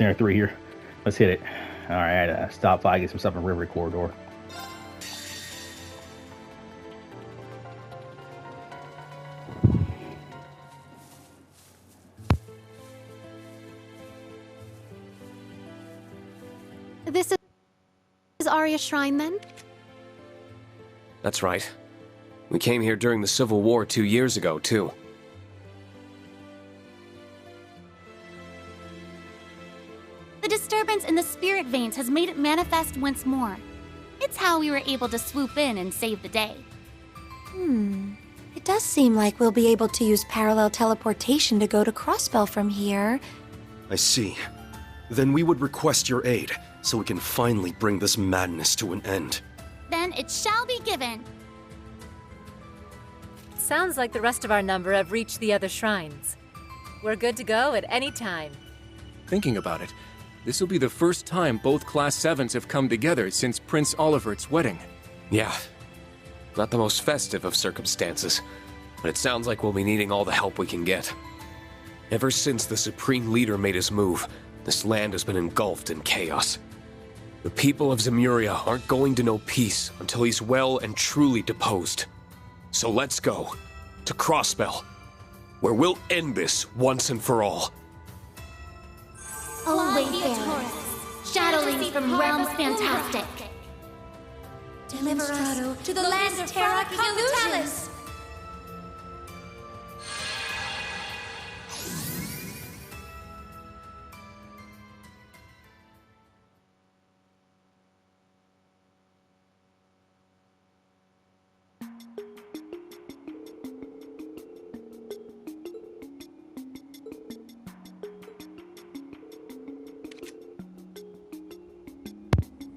Center 3 here. Let's hit it. Alright, I had to stop by, get some stuff in Reverie Corridor. This is Arya's shrine, then? That's right. We came here during the Civil War 2 years ago, too. The disturbance in the spirit veins has made it manifest once more. It's how we were able to swoop in and save the day. It does seem like we'll be able to use parallel teleportation to go to Crossbell from here. I see. Then we would request your aid, so we can finally bring this madness to an end. Then it shall be given. Sounds like the rest of our number have reached the other shrines. We're good to go at any time. Thinking about it, this will be the first time both Class 7s have come together since Prince Olivert's wedding. Yeah. Not the most festive of circumstances, but it sounds like we'll be needing all the help we can get. Ever since the Supreme Leader made his move, this land has been engulfed in chaos. The people of Zemuria aren't going to know peace until he's well and truly deposed. So let's go to Crossbell, where we'll end this once and for all. Oh, Wayfarer, shadowlings from realms fantastic. Deliver us to the land of Terra Convultalis!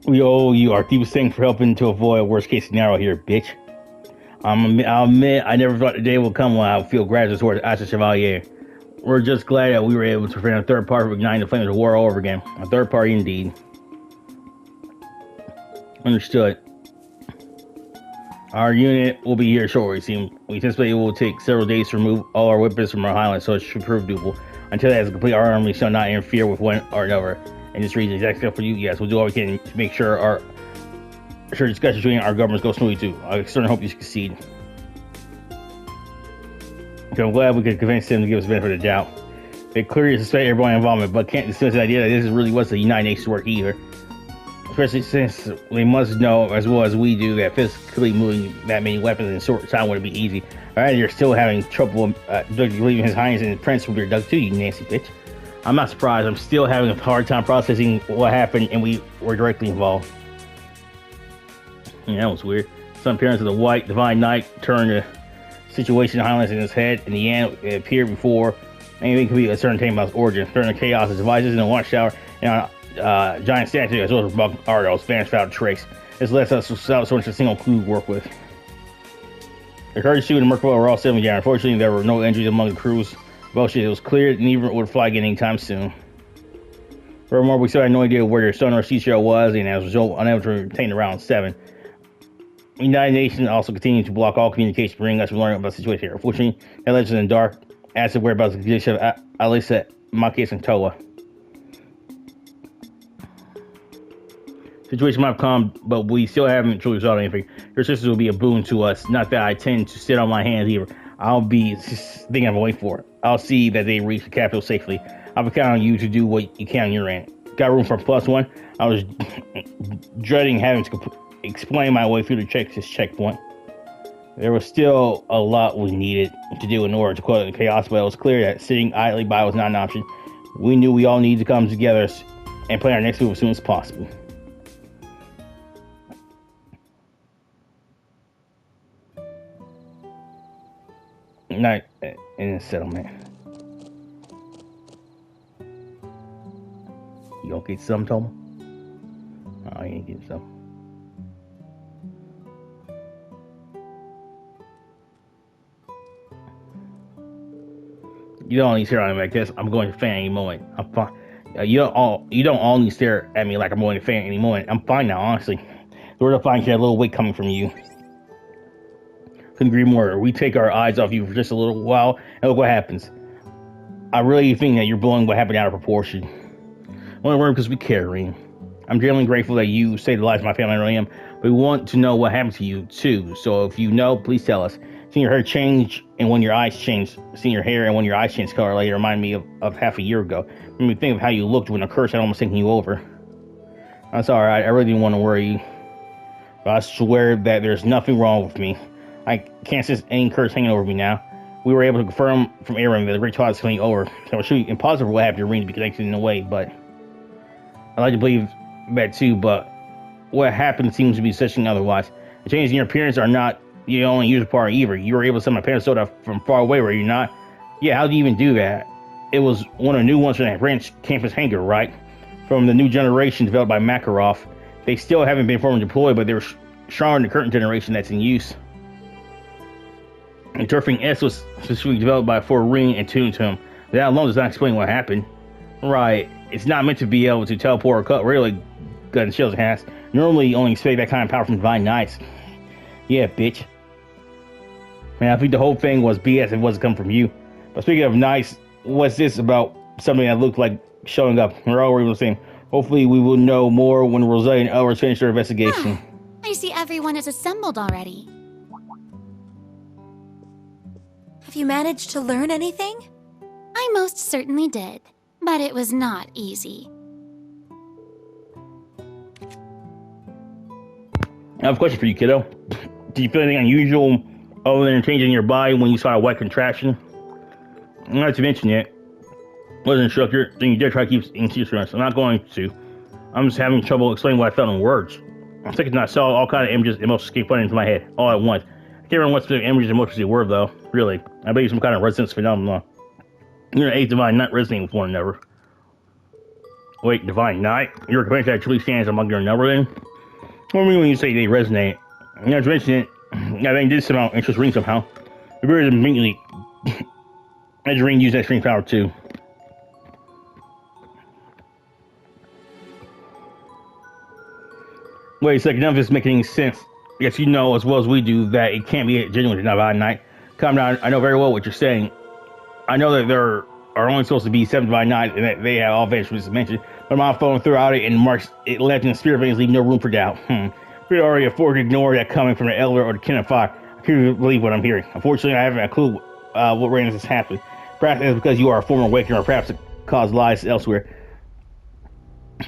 We owe you our deepest thanks for helping to avoid a worst case scenario here, bitch. I'll admit, I never thought the day would come when I would feel gratitude towards Asher Chevalier. We're just glad that we were able to prevent a third party from igniting the flames of war all over again. A third party indeed. Understood. Our unit will be here shortly. We anticipate it will take several days to remove all our weapons from our highlands, so it should prove doable. Until that is complete, our army shall not interfere with one or another. And this region is exactly for you. Yes, we'll do all we can to make sure discussions between our governments go smoothly too. I certainly hope you succeed. Okay, I'm glad we could convince them to give us the benefit of the doubt. They clearly suspect everyone involved, but can't dismiss the idea that this really was the United Nations work either. Especially since they must know, as well as we do, that physically moving that many weapons in a short time wouldn't be easy. Alright, you're still having trouble believing His Highness and the Prince will be abducted too, you nasty bitch. I'm not surprised. I'm still having a hard time processing what happened, and we were directly involved. Yeah, that was weird. Some appearance of the White Divine Knight turned the situation in Highlands in his head. In the end, it appeared before anything could be ascertained about its origin. During the chaos, his devices in the watchtower and a giant statue, as well as Buck Ardos, vanished without a trace. This lets us without so much a single clue to work with. The Courage Suit and Merciful were all 7 down. Unfortunately, there were no injuries among the crews. Bullshit, it was clear that neither would fly again anytime soon. Furthermore, we still had no idea where their son or sea shell was, and as a result, unable to retain the round 7. The United Nations also continued to block all communication, bringing us to learn about the situation here. Unfortunately, that led us in the dark as to whereabouts the condition of Alisa, Makis, and Toa. Situation might have come, but we still haven't truly resolved anything. Your sisters will be a boon to us. Not that I tend to sit on my hands either. I'll be thinking of a way for it. I'll see that they reach the capital safely. I'll be counting on you to do what you can on your end. Got room for +1? I was dreading having to explain my way through this checkpoint. There was still a lot we needed to do in order to quell the chaos, but it was clear that sitting idly by was not an option. We knew we all needed to come together and plan our next move as soon as possible. Not in a settlement. You gonna get some, Toma? Oh, you ain't getting some. You don't need to stare at me like this. I'm going to fan any moment. I'm fine. You don't all need to stare at me like I'm going to fan any moment. I'm fine now, honestly. The word of fine had a little weight coming from you. Couldn't agree more. We take our eyes off you for just a little while, and look what happens. I really think that you're blowing what happened out of proportion. Only worry because we care, Reem. I'm genuinely grateful that you saved the lives of my family. I really am. But we want to know what happened to you, too. So if you know, please tell us. Seeing your hair change and when your eyes changed, seeing your hair and when your eyes changed color later reminded me of half a year ago. Made me think of how you looked when a curse had almost taken you over. That's alright. I really didn't want to worry you. But I swear that there's nothing wrong with me. I can't sense any curse hanging over me now. We were able to confirm from Aaron that the Great Twilight is coming over. So it should be impossible for what happened to Reem to be connected in a way, but I like to believe that too, but what happened seems to be such thing otherwise. The changes in your appearance are not the only usual part either. You were able to summon a parent soda from far away, were you not? Yeah, how do you even do that? It was one of the new ones from that branch campus hangar, right? From the new generation developed by Makarov. They still haven't been formally deployed, but they're stronger than the current generation that's in use. The Turfing S was specifically developed for Reem and tuned to him. That alone does not explain what happened. Right, it's not meant to be able to teleport or cut really gun shells and hats. Normally you only expect that kind of power from Divine Knights. Yeah, bitch. Man, I think the whole thing was BS if it wasn't coming from you. But speaking of Knights, what's this about something that looked like showing up? We're already the same. Hopefully we will know more when Rosalia and others finish their investigation. I see everyone is assembled already. Have you managed to learn anything? I most certainly did, but it was not easy. I have a question for you, kiddo. Do you feel anything unusual other than changing your body when you saw a white contraction? Not to mention it. Wasn't instructor, then you dare try to keep in secret. I'm not going to. I'm just having trouble explaining what I felt in words. I'm thinking I saw all kind of images and emotions keep running into my head all at once. I can't remember what specific images and emotions they were, though. Really. I bet you some kind of resonance phenomenon. You're an 8th Divine Knight resonating with one another. Wait, Divine Knight? You're a companion that truly stands among your number, then? What do you mean when you say they resonate? Not to mention it, I think this somehow interest Ring somehow. Reverie immediately. As Ring used that strange power, too. Wait a second, none of this makes any sense. Yes, you know as well as we do that it can't be a genuine Divine Knight. Calm down, I know very well what you're saying. I know that there are only supposed to be 7 Divine Knights and that they have all vanished from this dimension, but my phone threw out it and marks it left in the spirit veins, leaving no room for doubt. We already afford to ignore that coming from the Elder or the Kin of Fire. I can't believe what I'm hearing. Unfortunately, I haven't a clue what randomness has happened. Perhaps it's because you are a former Awakener, or perhaps it caused lies elsewhere.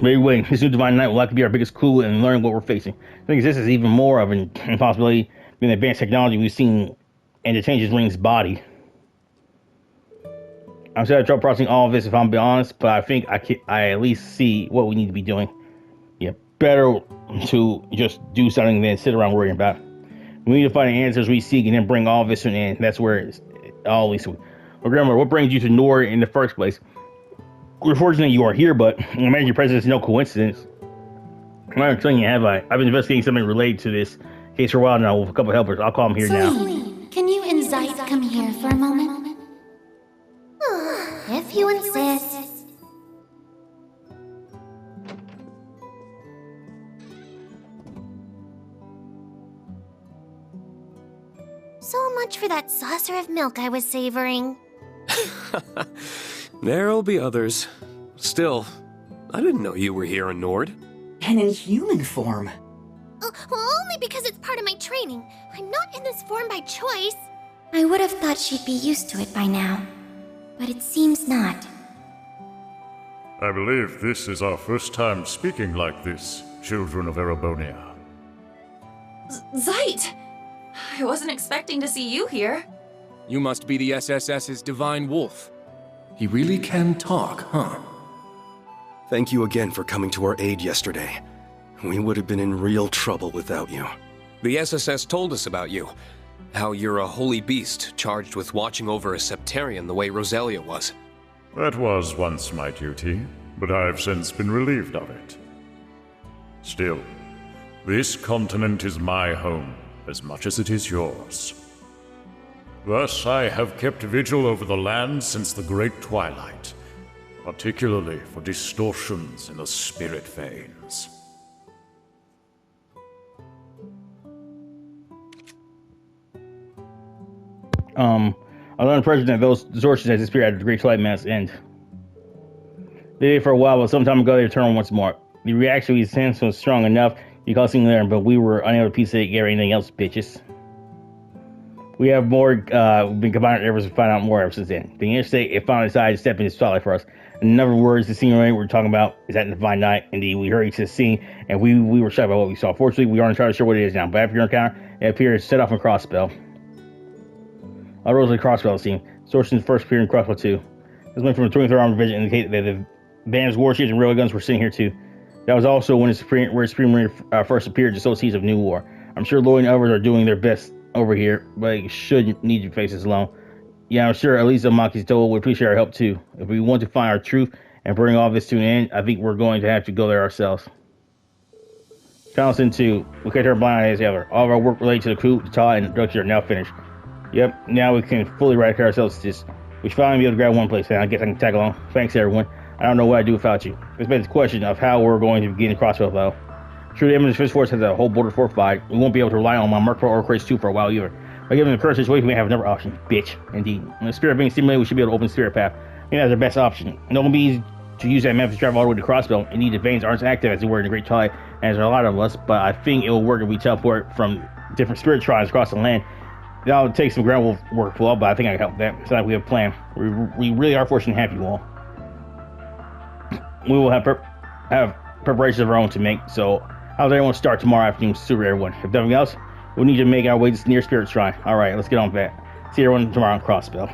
Maybe wait, this new Divine Knight will likely be our biggest clue in learning what we're facing. I think this is even more of an impossibility than the advanced technology we've seen and the changes in Ring's body. I'm still having trouble processing all of this if I'm being honest, but I think I at least see what we need to be doing. Yeah, better to just do something than sit around worrying about it. We need to find the answers we seek and then bring all of this to an end. That's where it's all leads to. Well, Grandma, what brings you to Nord in the first place? We're fortunate you are here, but I imagine your presence is no coincidence. I'm not telling you, have I? I've been investigating something related to this case for a while now with a couple of helpers. I'll call them here now. Celine, can you and Zeit come here for a moment? If you insist. So much for that saucer of milk I was savoring. There'll be others. Still, I didn't know you were here in Nord. And in human form. Only because it's part of my training. I'm not in this form by choice. I would have thought she'd be used to it by now, but it seems not. I believe this is our first time speaking like this, children of Erebonia. Zeit! I wasn't expecting to see you here. You must be the SSS's Divine Wolf. He really can talk, huh? Thank you again for coming to our aid yesterday. We would have been in real trouble without you. The SSS told us about you. How you're a holy beast charged with watching over a Septarian the way Rosalia was. That was once my duty, but I've since been relieved of it. Still, this continent is my home as much as it is yours. Thus, I have kept vigil over the land since the Great Twilight, particularly for distortions in the spirit veins. I learned the impression that those distortions had disappeared after the Great Twilight Mass end. They did for a while, but some time ago they returned once more. The reaction we sensed was strong enough to cause something there, but we were unable to piece it together or anything else, bitches. We have more, been combining efforts to find out more ever since then. The interstate, it finally decided to step into the spotlight for us. In other words, the scene we're talking about is at the Divine Night. Indeed, we hurried to the scene, and we were shocked by what we saw. Fortunately, we aren't entirely sure what it is now, but after your encounter, it appears set off a crossbow. A rosary crossbow scene. Source in the first appearing crossbow 2. This went from the 23rd Armored Division indicated that the band's warships and railguns were sitting here too. That was also when where Supreme Marine first appeared to sow seeds of new war. I'm sure Lloyd and others are doing their best over here, but they shouldn't need to face this alone. Yeah, I'm sure at least Maki's Toa would appreciate our help too. If we want to find our truth and bring all this to an end, I think we're going to have to go there ourselves. Townsend 2. We kept our blind eyes together. All of our work related to the coup, the Tau, and the production are now finished. Yep, now we can fully eradicate ourselves to this. We should finally be able to grab one place, and I guess I can tag along. Thanks, everyone. I don't know what I'd do without you. It's been the question of how we're going to begin the crossbow, though. Sure, the Eminence Fish Force has a whole border fortified. We won't be able to rely on my Merc or Craze 2 for a while either. But given the current situation, we have another option. Bitch, indeed. When the spirit being stimulated, we should be able to open the spirit path. I think that's our best option. It won't be easy to use that method to travel all the way to crossbow. Indeed, the veins aren't as active as they were in the Great Twilight, and there's a lot of us, but I think it will work if we teleport from different spirit shrines across the land. That'll take some ground work for all, but I think I can help that. It's like we have a plan. We really are fortunate to have you all. We will have preparations of our own to make, so how's everyone start tomorrow afternoon? Super everyone. If nothing else, we'll need to make our way to the near spirit shrine. Alright, let's get on with that. See everyone tomorrow on Crossbow.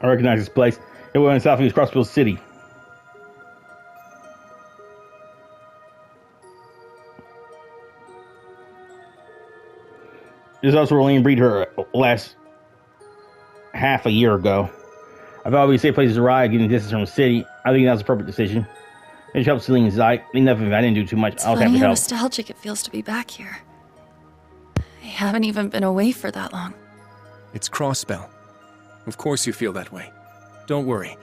I recognize this place. It was in Southeast Crossville City. This is also where Lane breed her last half a year ago. I thought we'd say places to ride, getting distance from the city. I think that was a perfect decision. It helped Celine Zeit. Enough of it. I didn't do too much. I was happy to help. It's funny how nostalgic it feels to be back here. I haven't even been away for that long. It's Crossbell. Of course you feel that way. Don't worry.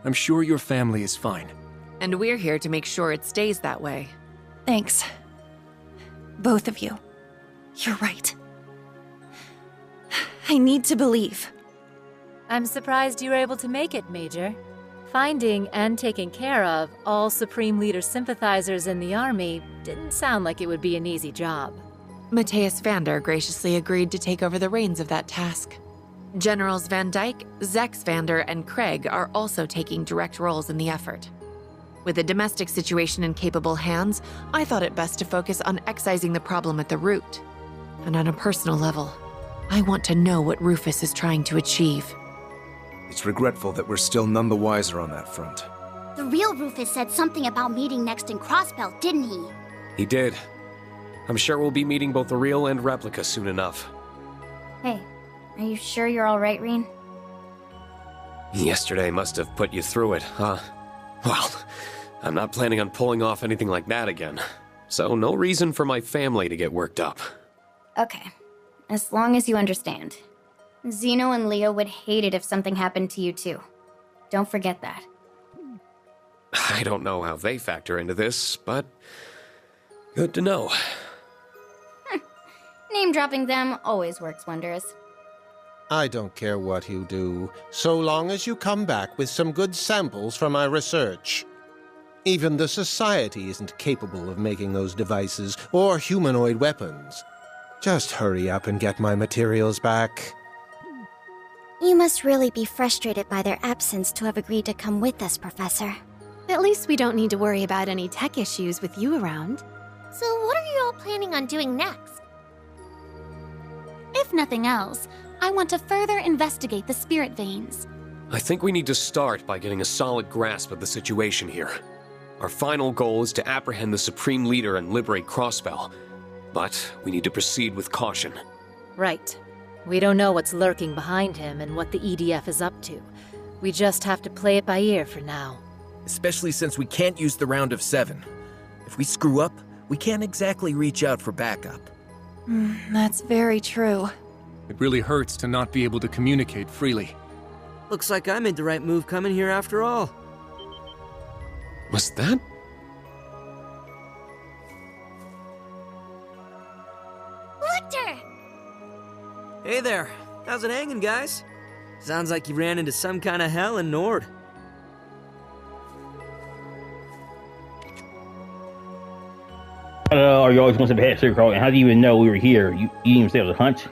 I'm sure your family is fine. And we're here to make sure it stays that way. Thanks. Both of you. You're right. I need to believe. I'm surprised you were able to make it, Major. Finding and taking care of all Supreme Leader sympathizers in the army didn't sound like it would be an easy job. Matthias Vander graciously agreed to take over the reins of that task. Generals Van Dyke, Zex Vander, and Craig are also taking direct roles in the effort. With the domestic situation in capable hands, I thought it best to focus on excising the problem at the root. And on a personal level, I want to know what Rufus is trying to achieve. It's regretful that we're still none the wiser on that front. The real Rufus said something about meeting next in Crossbell, didn't he? He did. I'm sure we'll be meeting both the real and replica soon enough. Hey, are you sure you're alright, Reen? Yesterday must have put you through it, huh? Well, I'm not planning on pulling off anything like that again. So no reason for my family to get worked up. Okay, as long as you understand. Zeno and Leo would hate it if something happened to you too. Don't forget that. I don't know how they factor into this, but good to know. Name-dropping them always works wonders. I don't care what you do, so long as you come back with some good samples for my research. Even the Society isn't capable of making those devices or humanoid weapons. Just hurry up and get my materials back. You must really be frustrated by their absence to have agreed to come with us, Professor. At least we don't need to worry about any tech issues with you around. So what are you all planning on doing next? If nothing else, I want to further investigate the spirit veins. I think we need to start by getting a solid grasp of the situation here. Our final goal is to apprehend the Supreme Leader and liberate Crossbell. But we need to proceed with caution. Right. We don't know what's lurking behind him and what the EDF is up to. We just have to play it by ear for now. especially since we can't use the round of 7. If we screw up, we can't exactly reach out for backup. That's very true. It really hurts to not be able to communicate freely. Looks like I made the right move coming here after all. Was that? Lictor! Hey there. How's it hanging, guys? Sounds like you ran into some kind of hell in Nord. Are you always going to be head Carl? And how do you even know we were here? You didn't even say it was a hunch?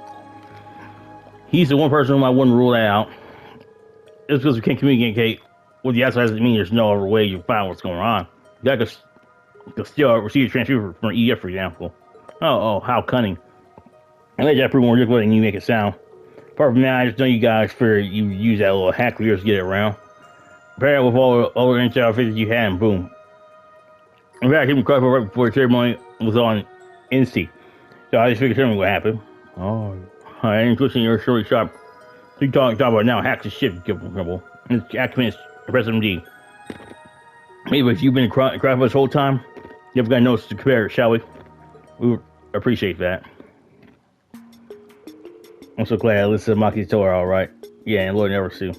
He's the one person whom I wouldn't rule that out. Just because we can't communicate with the outside doesn't mean there's no other way you find what's going on. You could still receive a transfer from an EF, for example. Oh, how cunning. I let that prove more difficult than you make it sound. Apart from that, I just know you guys figured you use that little hack of yours to get it around. Pair it with all the intel figures you had, and boom. In fact, even right before the ceremony was on NC. So I just figured something would happen. Oh, I ain't twisting your short shop. You talk about now, hack the shit, Gibble. And it's activate press MD. Maybe if you've been crap this whole time, you've got notes to compare, shall we? We would appreciate that. I'm so glad I listened to Maki's Torah, alright. Yeah, and Lord never sue.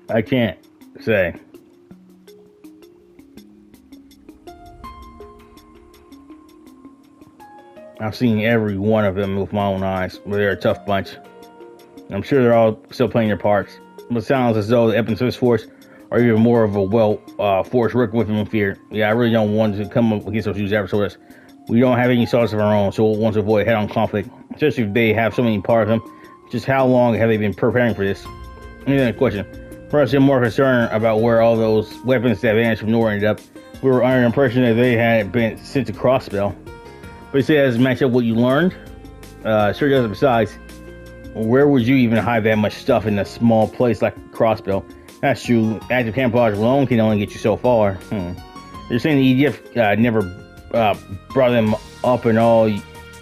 I can't say. I've seen every one of them with my own eyes, but they're a tough bunch. I'm sure they're all still playing their parts. But it sounds as though the Episode Force are even more of a force working with them in fear. Yeah, I really don't want to come up against those who's ever told us. We don't have any thoughts of our own, so we'll want to avoid head-on conflict, especially if they have so many parts of them. Just how long have they been preparing for this? Another question. Perhaps I'm more concerned about where all those weapons that vanished from Nor ended up. We were under the impression that they had been sent to Crossbell. But you say that doesn't match up what you learned? Sure doesn't. Besides, where would you even hide that much stuff in a small place like Crossbell? That's true. Active camouflage alone can only get you so far. You're saying the EDF never brought them up in all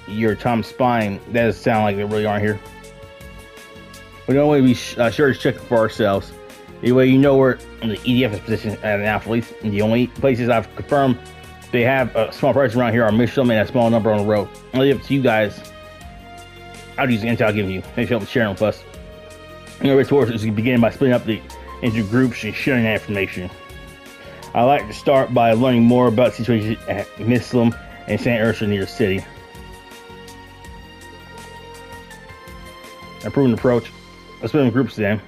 your time spying. That doesn't sound like they really aren't here. But the only way we sure is check for ourselves. Anyway, you know where the EDF is positioned at Annapolis. And the only places I've confirmed they have a small presence around here are Mitchum and a small number on the road. I'll leave it to you guys. I'll use the intel I'll give you. Thanks for sharing with us. Your resources is beginning by splitting up into groups and sharing that information. I'd like to start by learning more about the situation at Mitchum and St. Ursula near the city. Approving approach. Let's split in groups then.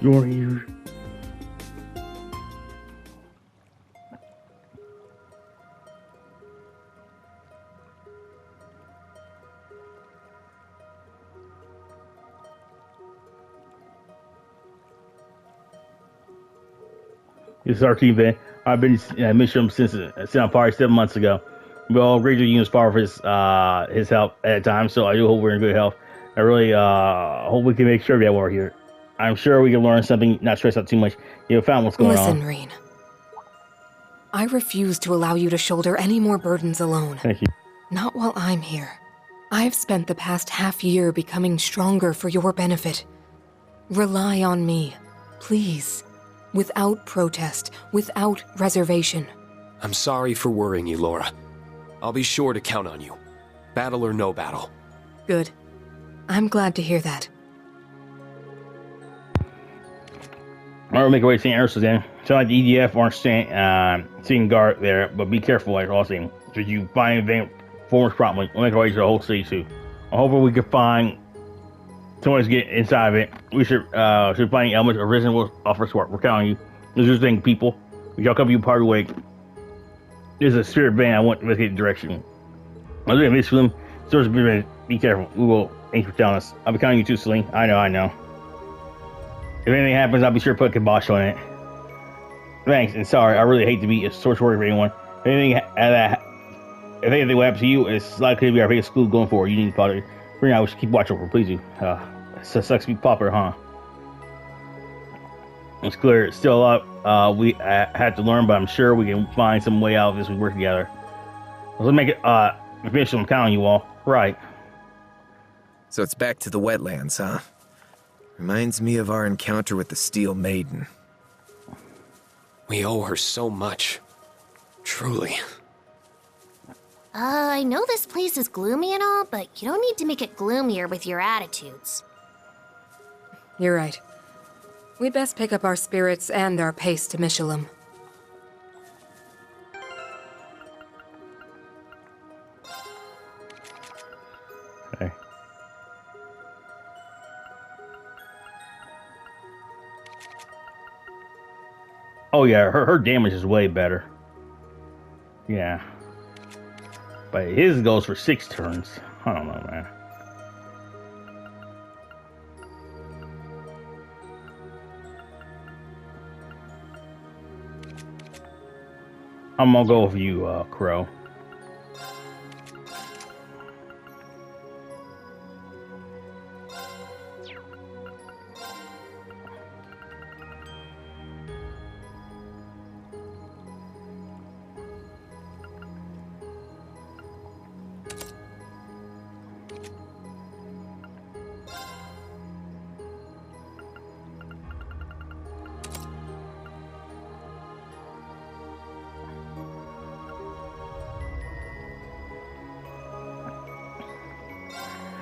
Your ears. This is our team, Ben. I've been Mitchum since probably 7 months ago. We all agreed to use far for his help at the time, so I do hope we're in good health. I really hope we can make sure that we're here. I'm sure we can learn something, not stress out too much. You found what's going on. Listen, Reen. I refuse to allow you to shoulder any more burdens alone. Thank you. Not while I'm here. I've spent the past half year becoming stronger for your benefit. Rely on me, please. Without protest, without reservation. I'm sorry for worrying you, Laura. I'll be sure to count on you. Battle or no battle. Good. I'm glad to hear that. I'm gonna make our way to St. Ursula's then. Sound like the EDF aren't seeing guard there, but be careful, like all saying. Should you find anything forms promptly, we'll make our way to the whole city too. I'm hoping we can find someone to get inside of it. We should find elements of Risen will offer support. We're counting you. There's this thing, people. We shall come to you part of the way. There's a spirit van I want to investigate the direction. I was gonna miss them. So be careful. We will. Thanks for telling us. I'll be counting you too, Celine. I know. If anything happens, I'll be sure to put a kibosh on it. Thanks, and sorry, I really hate to be a source worry for anyone. If anything will happen to you, it's likely to be our biggest clue going forward. You need to follow. Bring out, we should keep watch over, please do. Sucks to be popular, huh? It's clear, it's still a lot we had to learn, but I'm sure we can find some way out of this. We work together. Let's make it official. I'm counting you all. Right. So it's back to the wetlands, huh? Reminds me of our encounter with the Steel Maiden. We owe her so much. Truly. I know this place is gloomy and all, but you don't need to make it gloomier with your attitudes. You're right. We'd best pick up our spirits and our pace to Michelum. Okay. Oh yeah, her damage is way better. Yeah. But his goes for 6 turns. I don't know, man. I'm gonna go with you, Crow.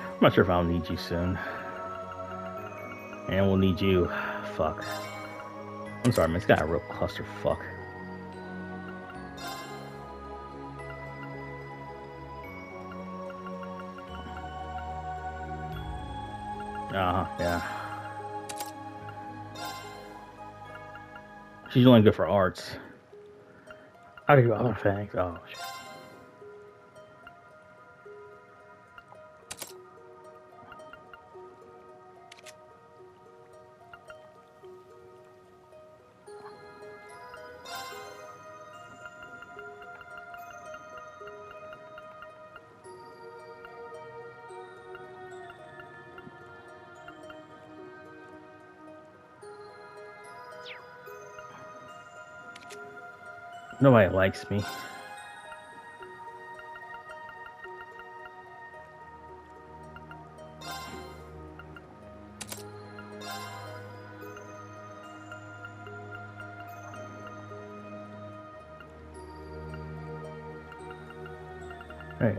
I'm not sure if I'll need you soon. And we'll need you. Fuck. I'm sorry, man. It's got a real clusterfuck. Yeah. She's only good for arts. How do you do other things? Oh, shit. Nobody likes me. Hey,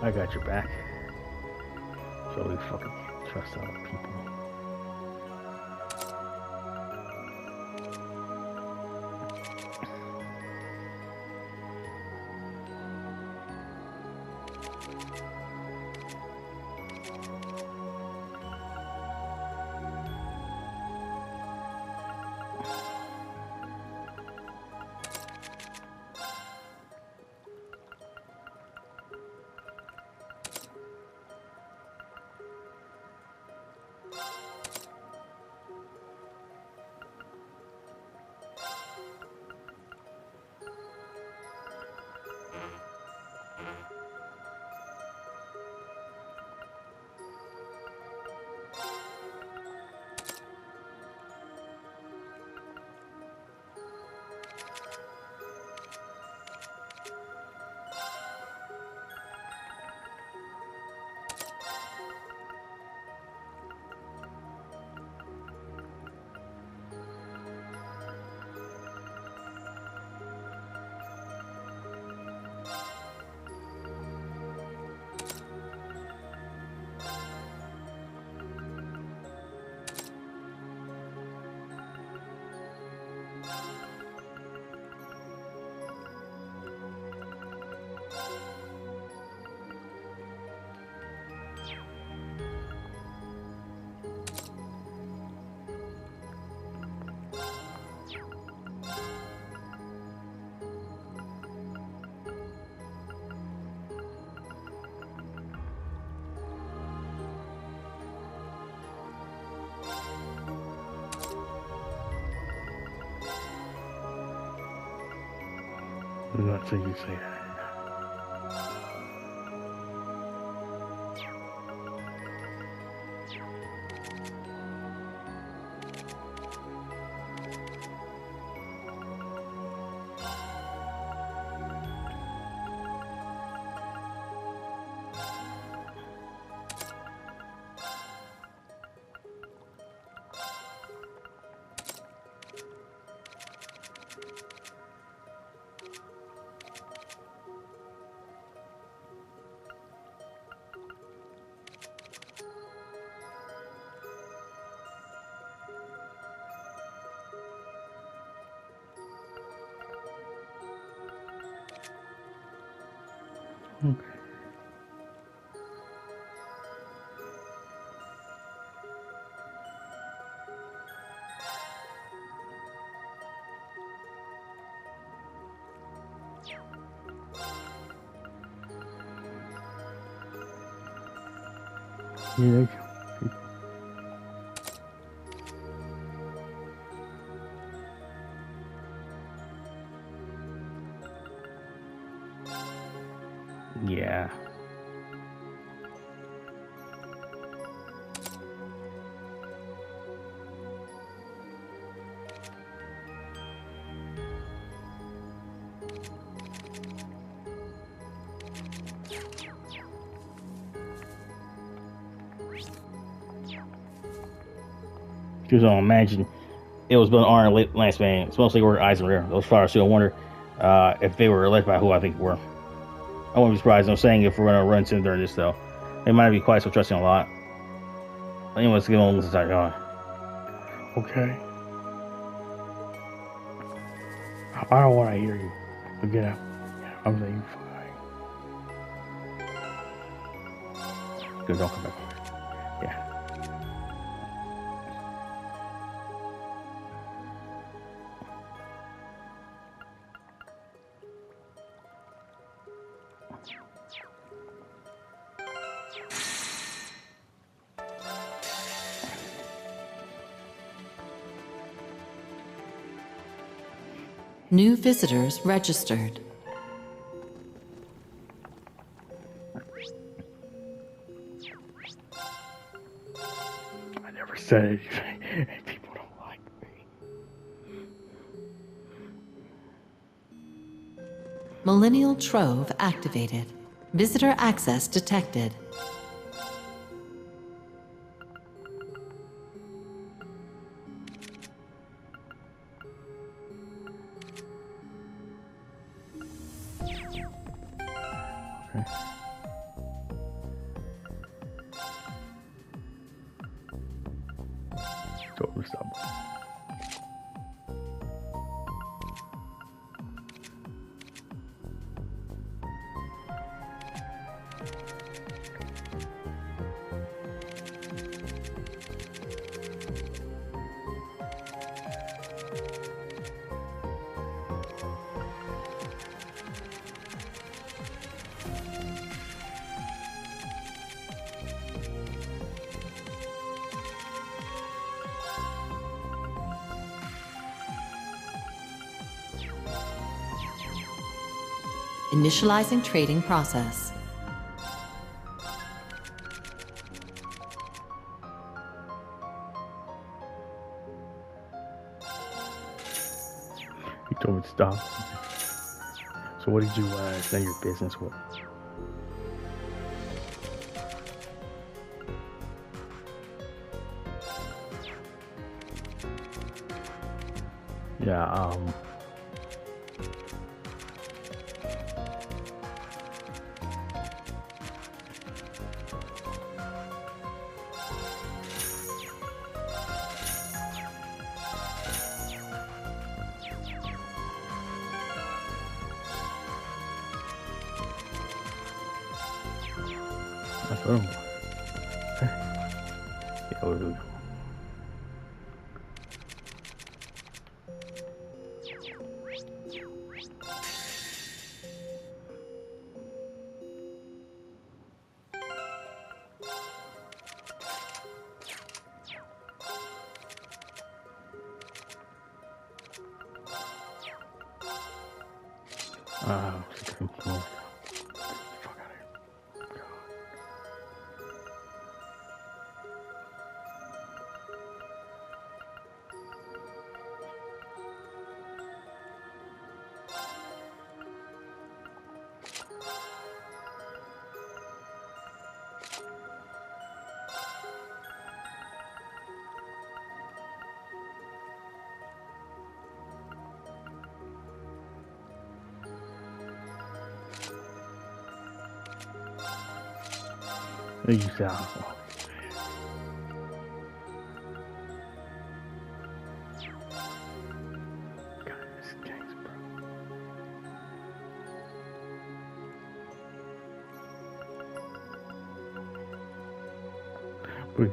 I got your back. So we fucking trust other people. I'm not saying you say that. Yeah. Yeah. Just don't imagine it was built on our last man. It's mostly where eyes were. Those flowers still wonder if they were led by who I think were. I wouldn't be surprised. I'm saying if we're gonna run into them during this though, they might not be quite so trusting a lot. Anyway, let's get on with the going. Okay. I don't want to hear you. But get out. I'm saying fine. Good, don't come back. Yeah. New visitors registered. I never said anything. People don't like me. Millennial Trove activated. Visitor access detected. Totally stop. Initializing trading process. You told me to stop. So what did you say your business with? Yeah, Oh. Yeah, we're There you go. Breathe.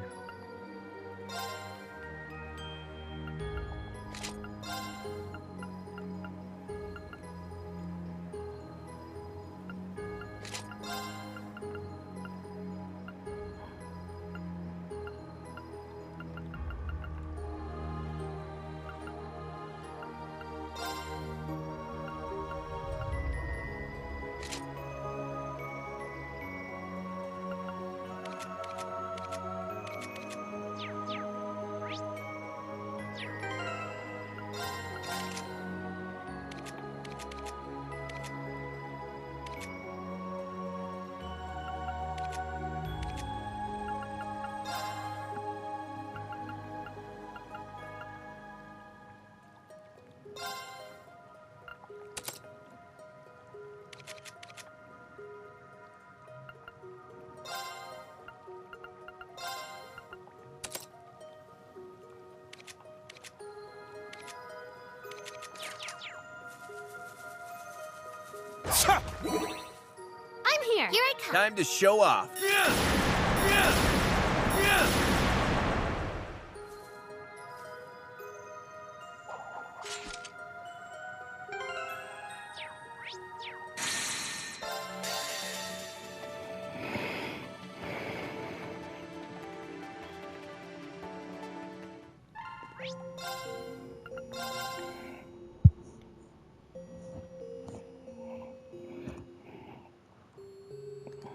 I'm here. Here I come. Time to show off.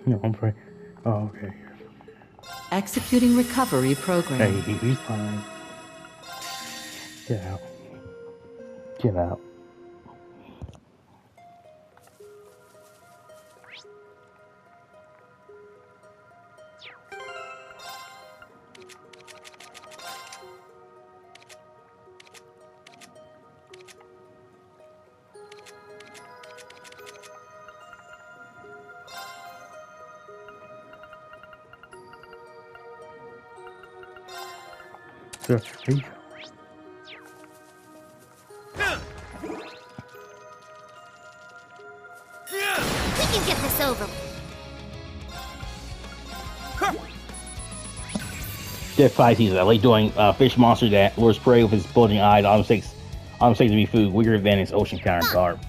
No, I'm afraid. Oh, okay. Executing recovery program. Hey, he's fine. Get out. Get out. So, here you go. We can get this over. Dead Pisces, a late doing fish monster that lures prey with his bulging eyes. All mistakes to be food. Weaker than its ocean counterpart.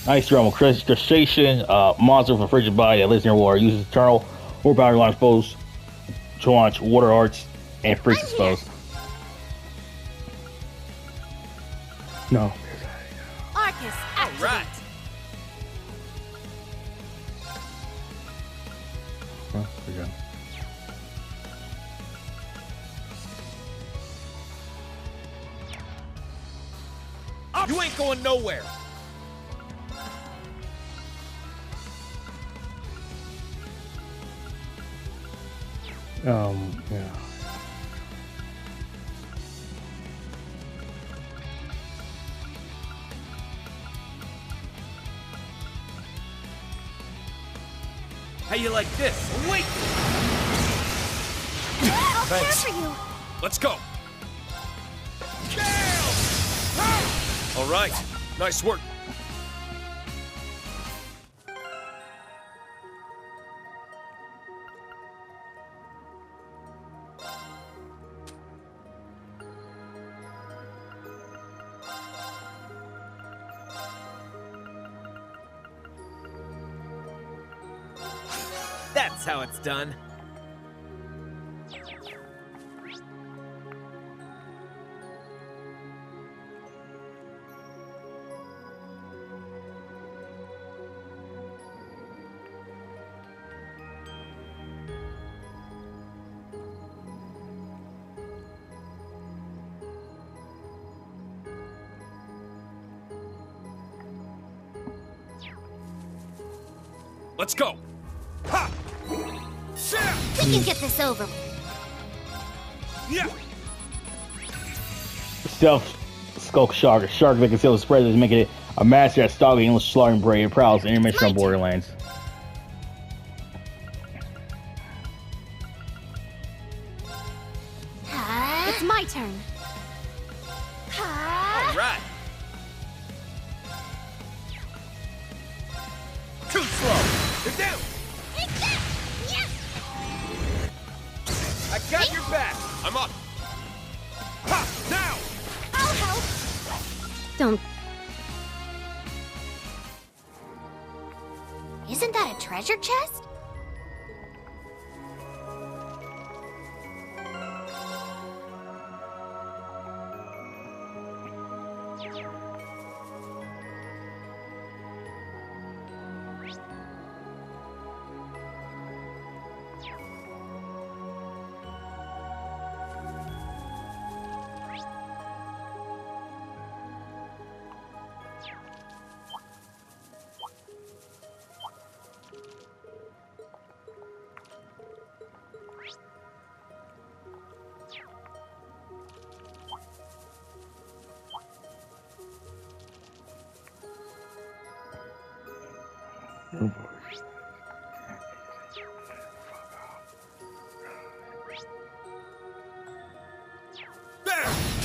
Ice drum, crustacean, monster with a frigid body that lives near water. Uses eternal or power to launch bows, to launch water arts, and freeze spells. No. Arcus, activate. Right. Oh, we go. You ain't going nowhere. Yeah. How you like this? Wait! I'll care Thanks. for you. Let's go. All right. Nice work. That's how it's done. Let's go! Ha! We can get this over with. Yeah! Stealth Skulk Shark. A shark that conceals its predators, making it a master at stalking and slaughtering prey. It prowls in interdimensional Borderlands. It's my turn. All right. Too slow. You're down. I got your back. I'm up. Ha! Now. I'll help. Don't. Isn't that a treasure chest?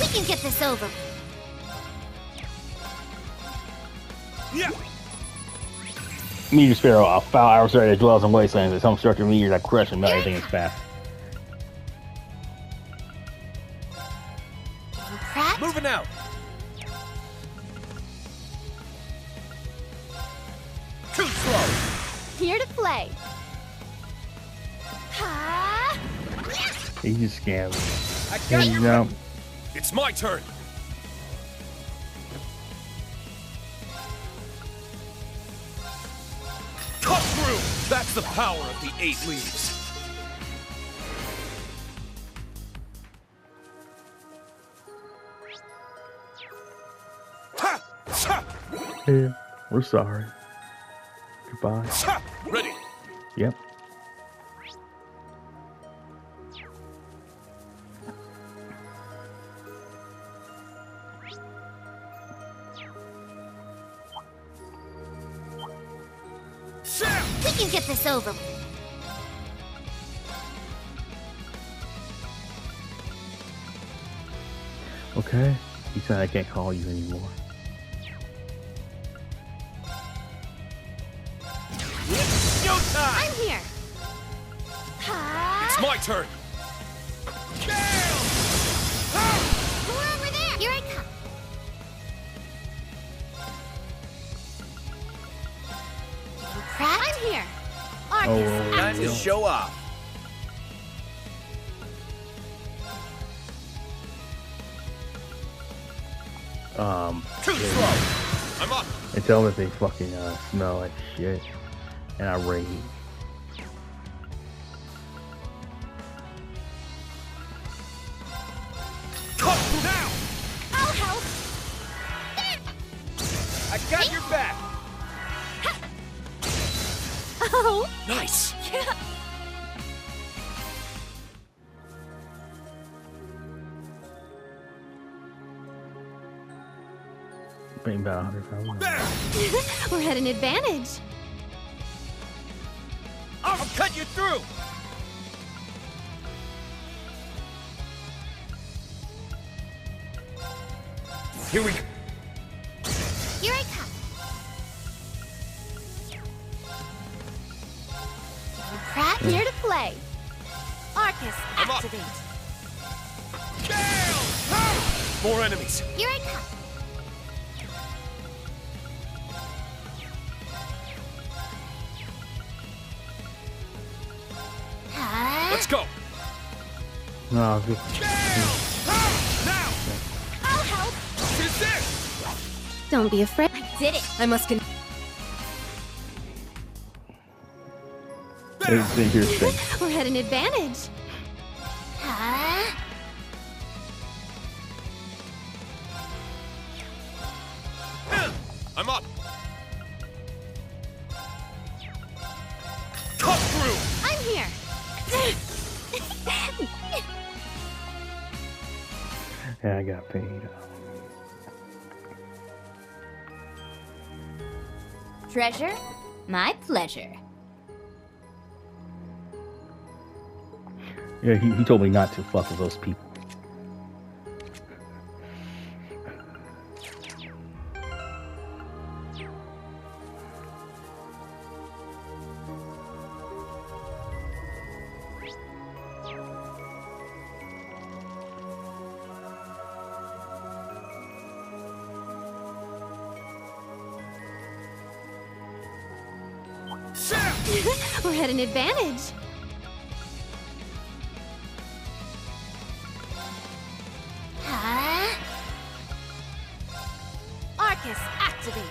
We can get this over. Yeah. Meteor Sparrow, a foul adversary that dwells in wastelands. It's some structure meteor that crush and melt everything in its path. Moving out. Too slow. Here to play. Ha! He just scammed. I got you your go. It's my turn. Cut through. That's the power of the 8 leaves. Yeah, we're sorry. Goodbye. Ready. Yep. We can get this over with. Okay. You said I can't call you anymore. It's showtime. I'm here. Ha! It's my turn. We're over there. Here I come. I'm here. Arcus, Time to show off. Too slow. I'm up. And tell them if they fucking smell like shit. And I rage. Cut now. I'll help. I got your back. Oh. Nice. Yeah. Bring about 100,000. We're at an advantage. I'll cut you through. Here we go. Here I come. Pratt, here to play. Arcus, I'm up. activate. More enemies. Here I come. Let's go. No, good. Now. I'll help. Who's this? Don't be afraid. I did it. I must Interesting. We're at an advantage. Huh? I'm up. Yeah, I got paid. Treasure? My pleasure. Yeah, he told me not to fuck with those people. We're at an advantage. Arcus, activate.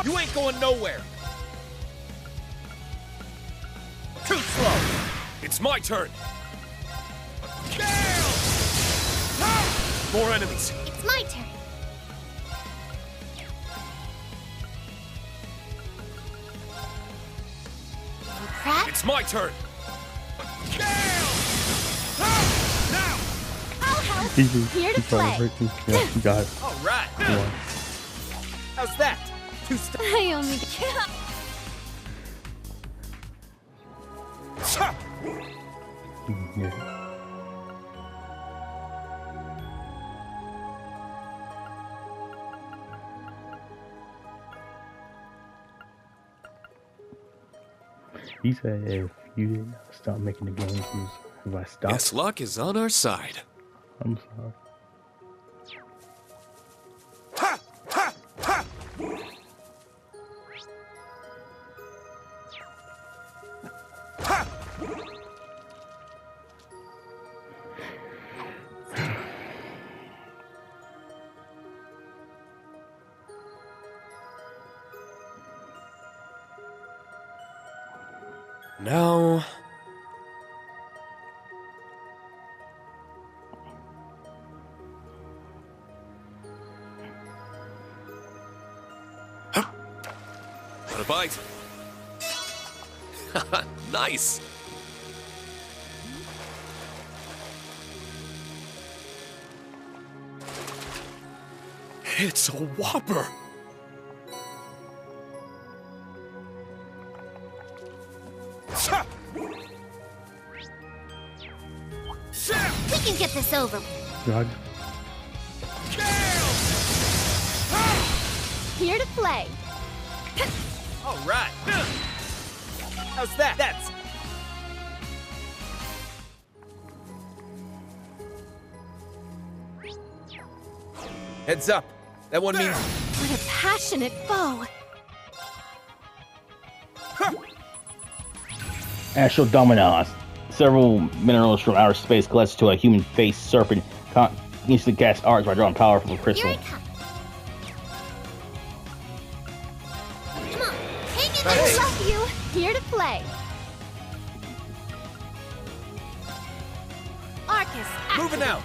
You ain't going nowhere. Too slow. It's my turn. Gale! More enemies. It's my turn. Pratt? It's my turn. Now! I'll help. Here to He's trying play. to hurt me. Yeah, you got it. All right. Come on. How's that? Two step. I only... Yeah. He said if you didn't stop making the games, if I stopped. Guess luck is on our side. I'm sorry. Now... Want a bite? Nice! It's a whopper! We can get this over with. God. Here to play. All right. How's that? That's... Heads up. That one means... What a passionate foe. Astral Dominos. Several minerals from outer space collects to a human-faced serpent. Instantly cast arts by drawing power from a crystal. Here I come. Come on, hang in there. I love you. Here to play. Arcus, Moving out.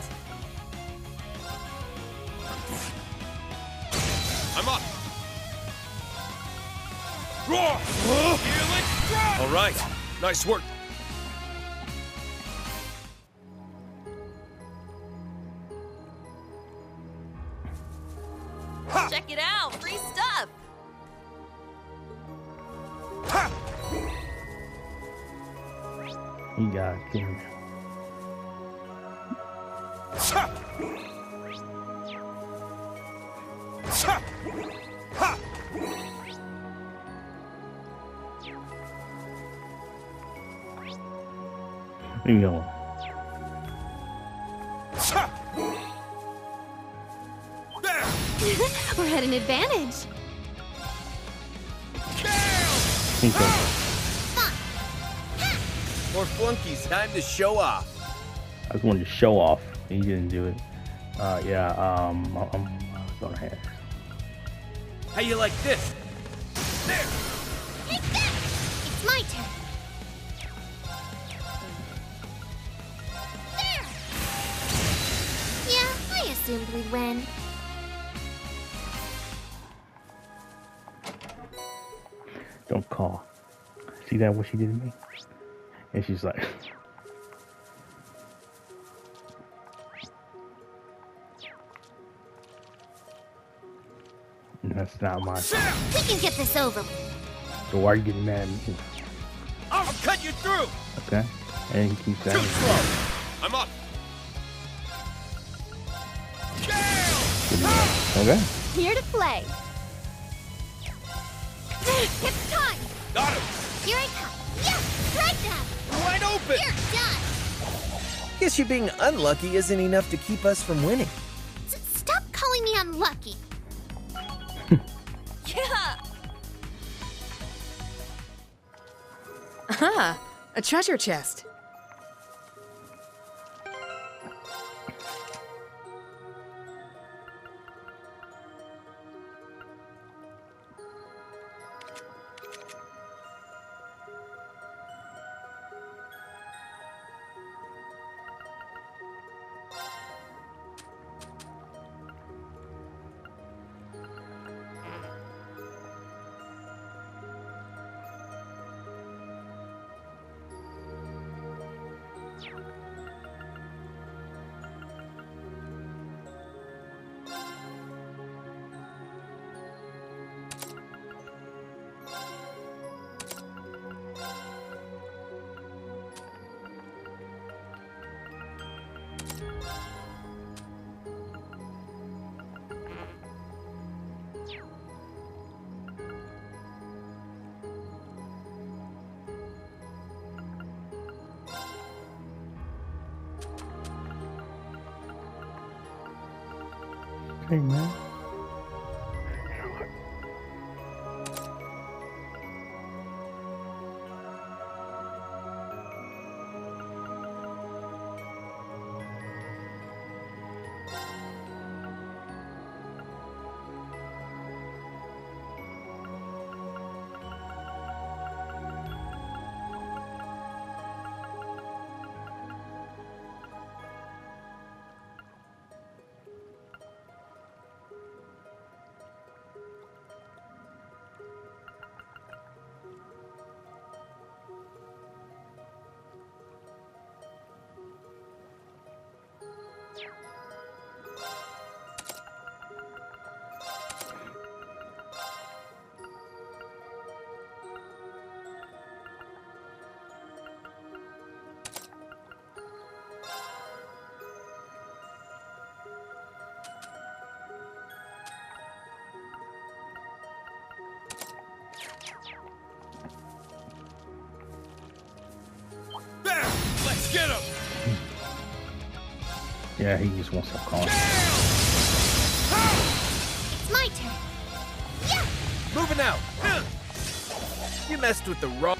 I'm up! Roar! All right, nice work. Check it out! Free stuff! You got it. Get him. Leave me alone. We're at an advantage. Think so. More flunkies. Time to show off. I just wanted to show off. He didn't do it. Yeah, I'm going ahead. How you like this? There. Take that. It's my turn. There. Yeah, I assumed we'd win. Don't call. See that what she did to me? And she's like, that's not my fault. We can get this over with. So why are you getting mad at me? I'll cut you through. Okay. And he keeps that. Too slow. I'm up. Okay. Here to play. It's time. Got him. Here I come. Yes, strike that. Wide open. You're done. Guess you being unlucky isn't enough to keep us from winning. Stop calling me unlucky. Yeah. Aha! A treasure chest. Hey, man. Let's get him. Yeah, he just won't stop calling. It's my turn. Yeah. Moving out. You messed with the wrong.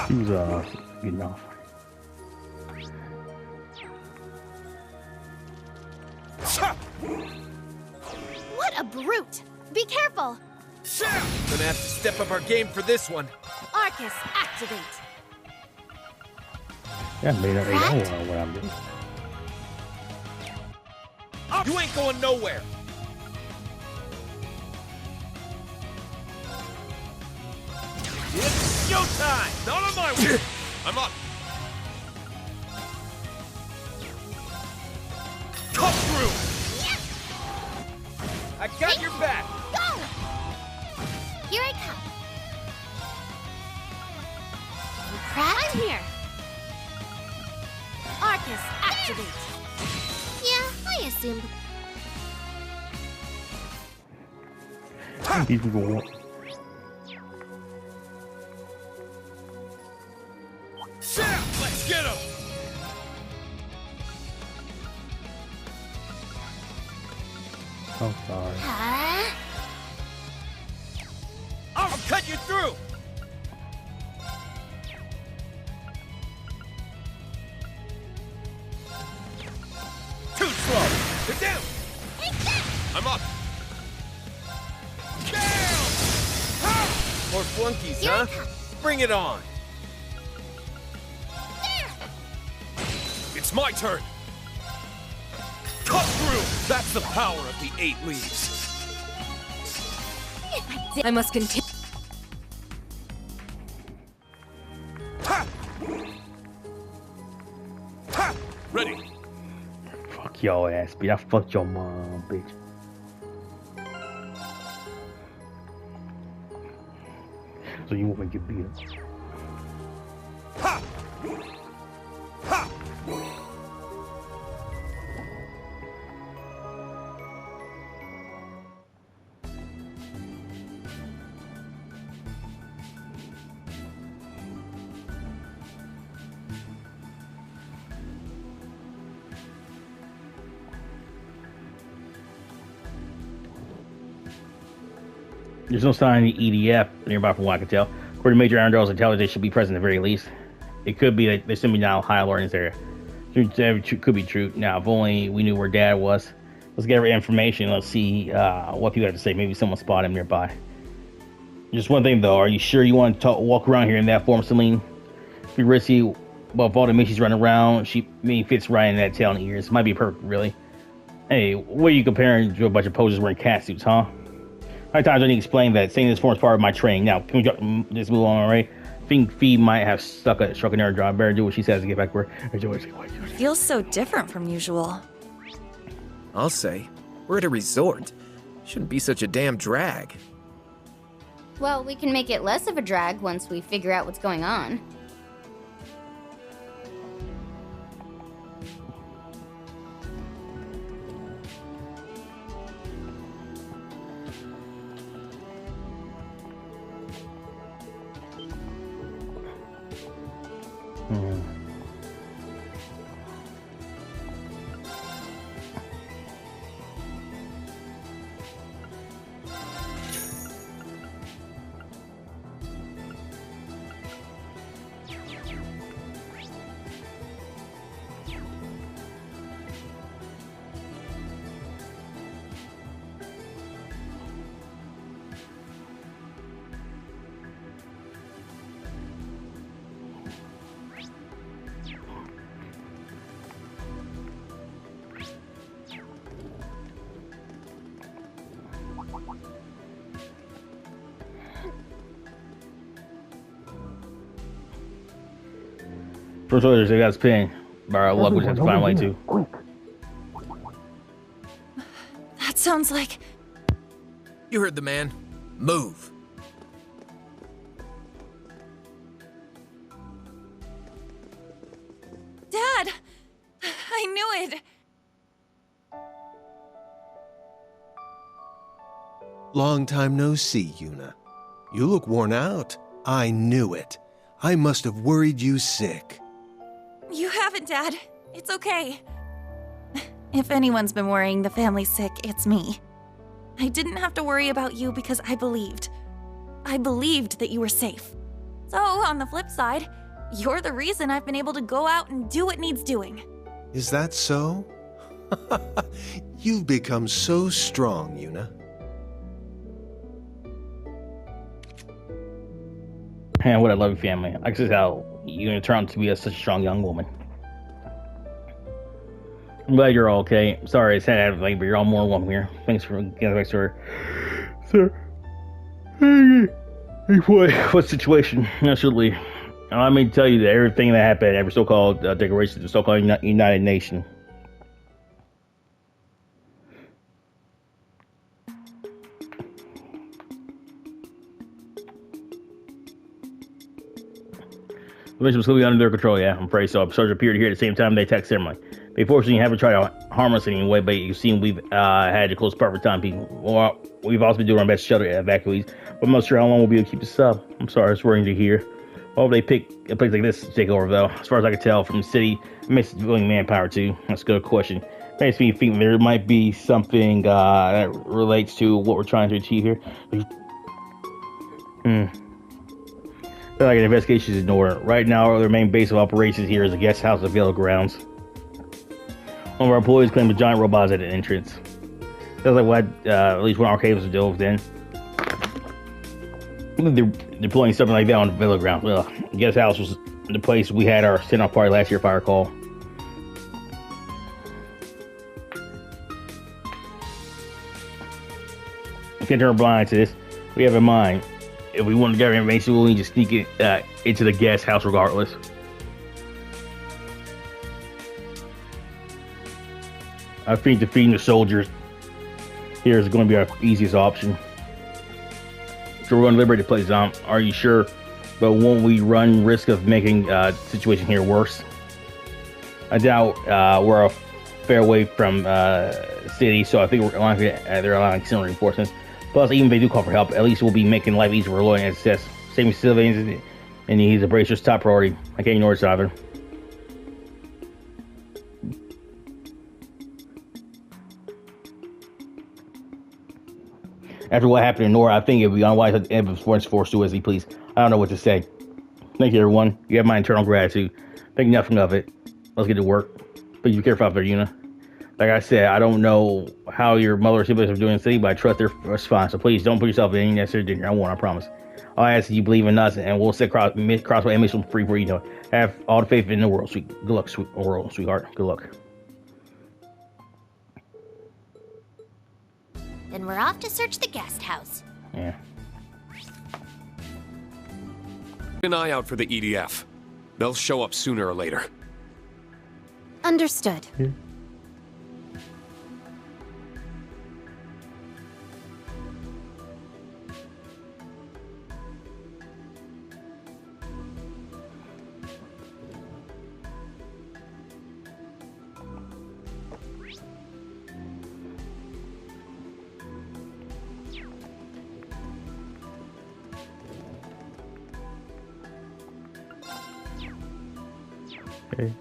He was getting off. What a brute! Be careful. Gonna have to step up our game for this one. Arcus, activate. Yeah, they know what I'm doing. You ain't going nowhere. It's showtime. Not on my way. I'm up. Come through. Yes. I got your back. Go. Here I come. I'm here. Arcus, activate. Yeah, I assumed. These people want. Let's get him. Oh, sorry. Huh? I'll cut you through. Too slow. They're down. I'm up. Down. More flunkies, huh? Bring it on. It's my turn. Cut through. That's the power of the 8 leaves. I must continue. Ready. Fuck y'all ass, bitch. I fucked your mom, bitch. So you want me to get beat up? Ha! Ha! There's no sign of the EDF nearby from what I can tell. According to Major Arundel's intelligence, they should be present at the very least. It could be that they're simply now high alert in this area. Could be true. Now, if only we knew where Dad was. Let's get our information. Let's see what people have to say. Maybe someone spot him nearby. Just one thing, though. Are you sure you want to walk around here in that form, Celine? Be risky. But if all the missions running around, she fits right in that tail and ears. Might be perfect, really. Hey, what are you comparing to a bunch of posers wearing cat suits, huh? How many times I need to explain that saying this forms part of my training? Now, can we just move on, alright? I think Fee might have struck a nerve job. Better do what she says to get back to her. Feels so different from usual. I'll say. We're at a resort. Shouldn't be such a damn drag. Well, we can make it less of a drag once we figure out what's going on. First orders, they got his ping. By our luck, we just have to find a way to. That sounds like... You heard the man. Move. Dad! I knew it! Long time no see, Yuna. You look worn out. I knew it. I must have worried you sick. You haven't, Dad. It's okay. If anyone's been worrying the family sick, it's me. I didn't have to worry about you because I believed. I believed that you were safe. So, on the flip side, you're the reason I've been able to go out and do what needs doing. Is that so? You've become so strong, Yuna. Man, what a loving family. I can see how you're going to turn out to be such a strong young woman. I'm glad you're all okay. Sorry it's sad but you're all more welcome here. Thanks for getting back to her. Sir. Hey, what situation? Absolutely. Let me tell you that everything that happened, every so-called decoration of the so-called United Nation. The mission was clearly under their control, yeah, I'm afraid so. Soldiers appeared here at the same time they attacked ceremony. They fortunately haven't tried to harm us in any way, but you've seen we've had a close part for time, people. Well, we've also been doing our best to shelter evacuees, but I'm not sure how long we'll be able to keep this up. I'm sorry, it's worrying to hear. Why would they pick a place like this to take over, though? As far as I can tell from the city, it makes civilian manpower, too. That's a good question. It makes me think there might be something that relates to what we're trying to achieve here. I feel like an investigation is in order. Right now, their main base of operations here is the guest house of Villa Grounds. One of our employees claimed a giant robot at the entrance. Sounds like what at least one of our cables was dove in. They're deploying something like that on the Villa Grounds. Well, the guest house was the place we had our send-off party last year, if I recall. I can't turn a blind to this. we have in mind. If we want to gather information, we'll need to sneak it into the guest house regardless. I think defeating the soldiers here is going to be our easiest option. So we're going to liberate the place. Are you sure? But won't we run risk of making the situation here worse? I doubt we're a fair way from city, so I think they're allowing similar reinforcements. Plus, even if they do call for help, at least we'll be making life easier for Lloyd and SS. Saving civilians and he's a bracer's top priority. I can't ignore this either. After what happened in Nora, I think it would be unwise to enforce do as he please. I don't know what to say. Thank you, everyone. You have my eternal gratitude. Think nothing of it. Let's get to work. Please be careful out there, Yuna. Like I said, I don't know how your mother or siblings are doing in the city, but I trust their response. So please don't put yourself in any necessary danger. I won't, I promise. All I ask is you believe in us, and we'll set crossway enemies free for you know it. Have all the faith in the world, sweet. Good luck, sweetheart. Good luck. Then we're off to search the guest house. Yeah. Keep an eye out for the EDF. They'll show up sooner or later. Understood. Yeah. Okay.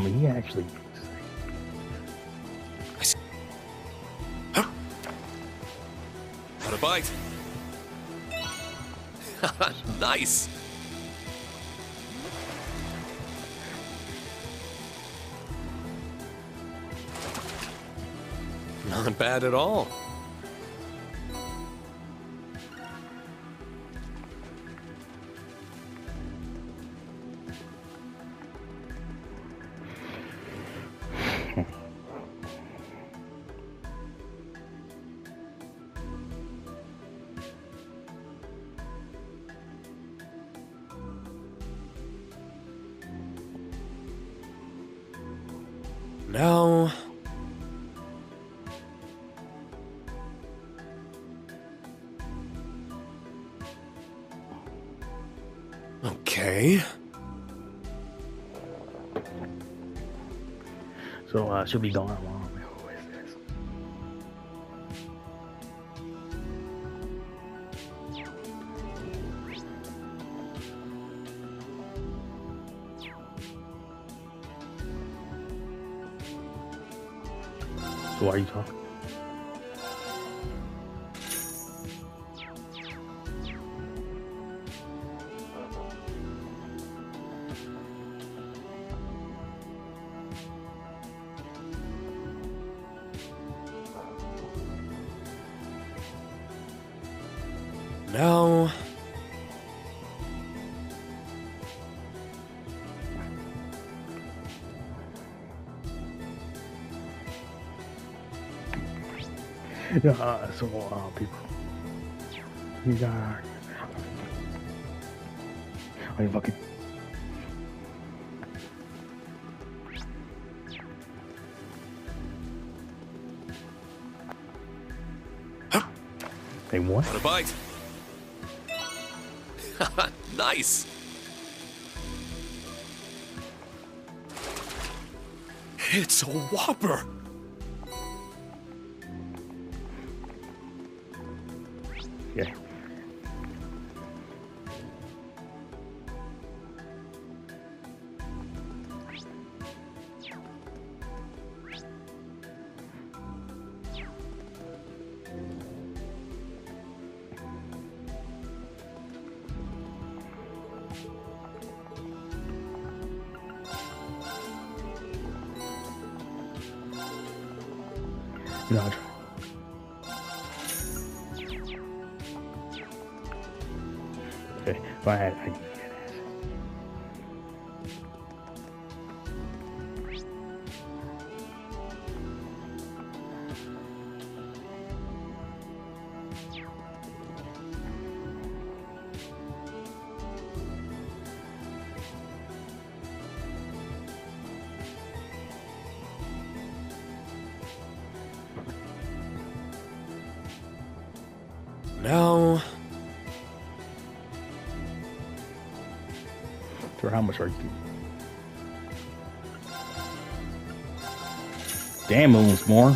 He actually. Got a bite. Nice. Not bad at all. Now... Okay. So, she'll be gone long. Who is this? So why are you talking? Now... So, people. You got. Are you fucking. Hey, what? Got a bite. Nice. It's a whopper. Yeah. No. Okay, fine. I Now, for how much are you? Damn, moon's more.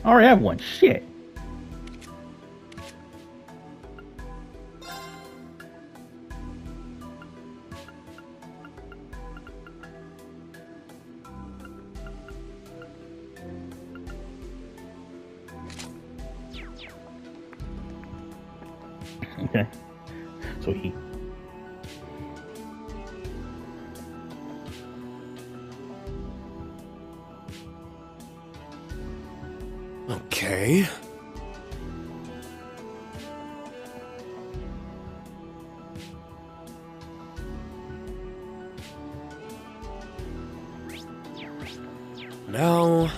I already have one. Shit. Okay. So he. okay. Now,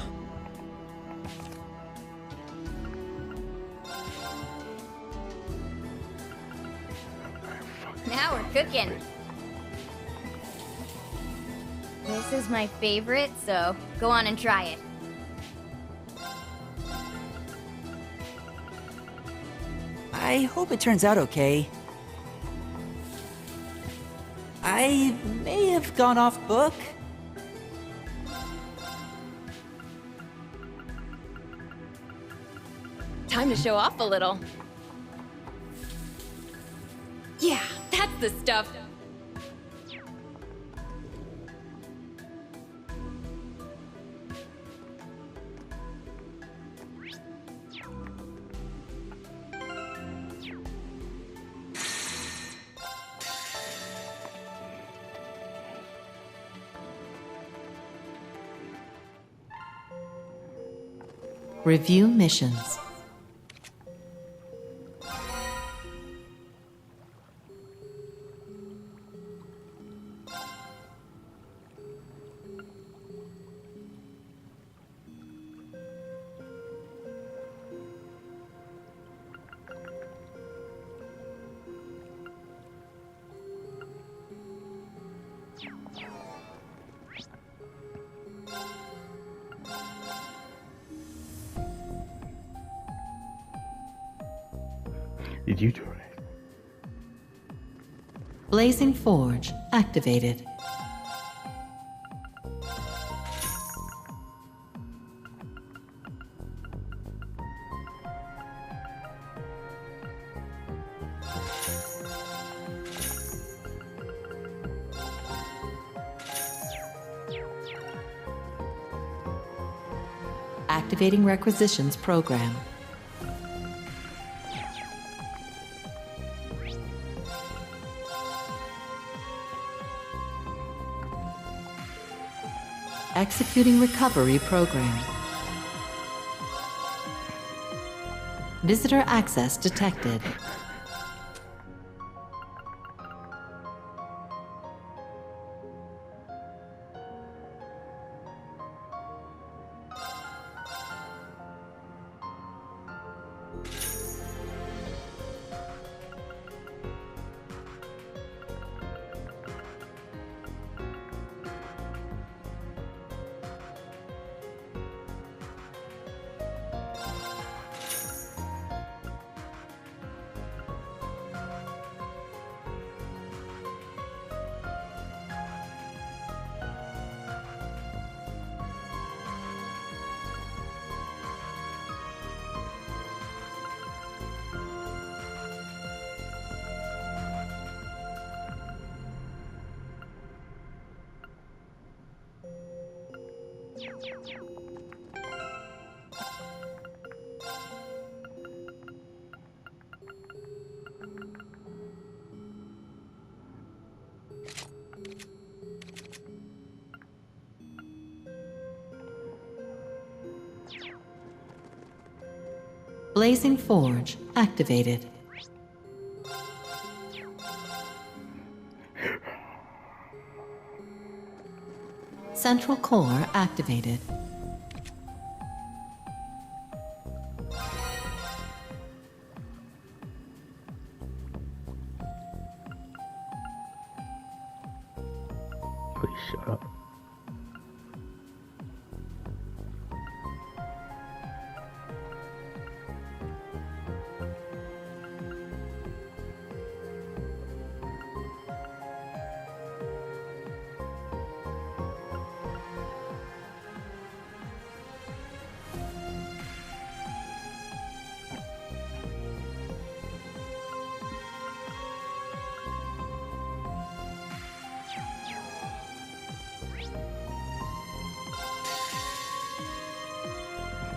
Now we're cooking. This is my favorite, so go on and try it. I hope it turns out okay. I may have gone off book. Time to show off a little. Yeah, that's the stuff. Review missions. Did you do it? Blazing Forge activated. Activating requisitions program. Executing recovery program. Visitor access detected. Blazing Forge activated. Central Core activated. Please shut up.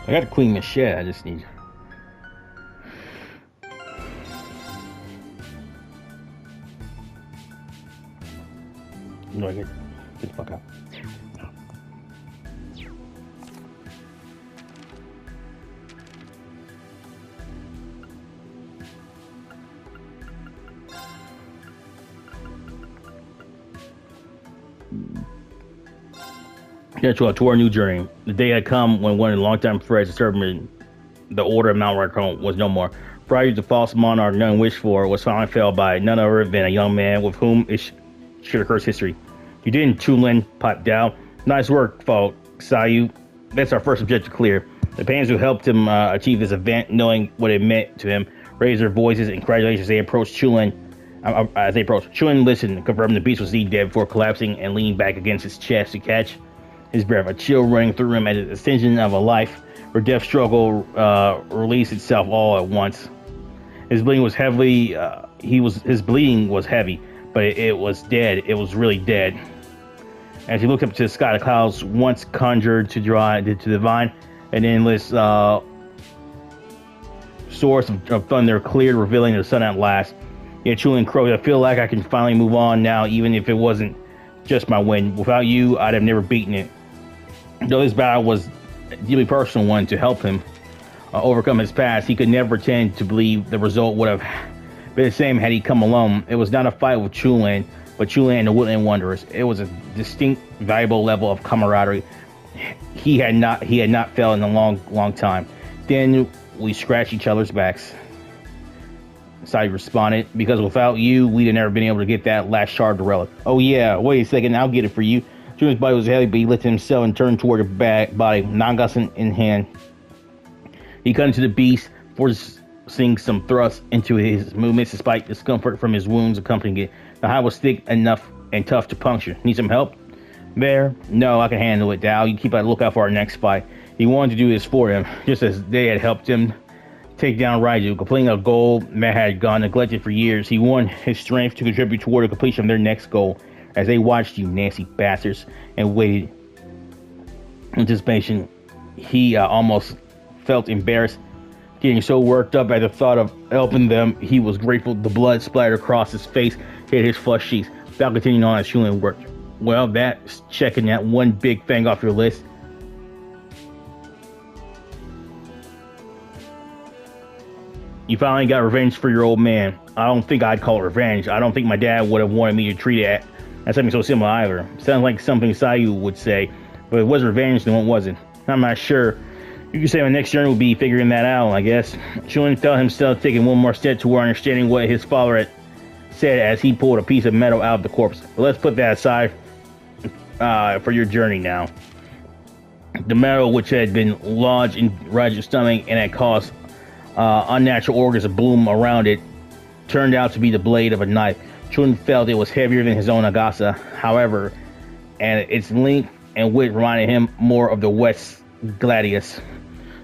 I got to clean the shed. I just need. No, I get the fuck out. Yeah, to our new journey. The day had come when one of the longtime threats disturbing the order of Mount Raccoon was no more. Prior to the false monarch none wished for was finally felled by none other than a young man with whom it should occur's history. You didn't, Chulin piped down. Nice work, folk, Sayu. That's our first objective clear. The Pans who helped him achieve this event, knowing what it meant to him, raised their voices in congratulations as they approached Chulin. Chulin listened and confirmed the beast was indeed dead before collapsing and leaning back against his chest to catch his breath, a chill running through him at the extension of a life where death struggle released itself all at once. His bleeding was heavy. His bleeding was heavy, but it was dead. It was really dead. As he looked up to the sky, the clouds once conjured to divine an endless source of thunder cleared, revealing the sun at last. Yet Chulin crowed, I feel like I can finally move on now, even if it wasn't just my win. Without you, I'd have never beaten it. Though this battle was a deeply personal one to help him overcome his past, he could never pretend to believe the result would have been the same had he come alone. It was not a fight with Chulin, but Chulin and the Woodland Wanderers. It was a distinct, valuable level of camaraderie he had not felt in a long time. Then we scratched each other's backs. Sayu responded, because without you, we'd have never been able to get that last shard of the relic. Oh yeah, wait a second, I'll get it for you. Julian's body was heavy, but he lifted himself and turned toward the body, Nangasan in hand. He cut into the beast, forcing some thrust into his movements despite discomfort from his wounds accompanying it. The hide was thick enough and tough to puncture. Need some help? There? No, I can handle it, Dal. You keep a lookout for our next fight. He wanted to do this for him, just as they had helped him take down Raiju, completing a goal that had gone neglected for years. He won his strength to contribute toward the completion of their next goal. As they watched you nasty bastards and waited in anticipation, he almost felt embarrassed, getting so worked up at the thought of helping them. He was grateful. The blood splattered across his face, hit his flush cheeks. Without continuing on as Chulin worked. Well, that's checking that one big thing off your list. You finally got revenge for your old man. I don't think I'd call it revenge. I don't think my dad would have wanted me to treat it as something so similar either. Sounds like something Sayu would say, but if it wasn't revenge, then what was it? I'm not sure. You could say my next journey would be figuring that out, I guess. Chulin felt himself taking one more step toward understanding what his father had said as he pulled a piece of metal out of the corpse. But let's put that aside for your journey now. The metal, which had been lodged in Raju's stomach and had caused unnatural organs to bloom around it, turned out to be the blade of a knife. Chulin felt it was heavier than his own Agasa, however, and its length and width reminded him more of the West Gladius.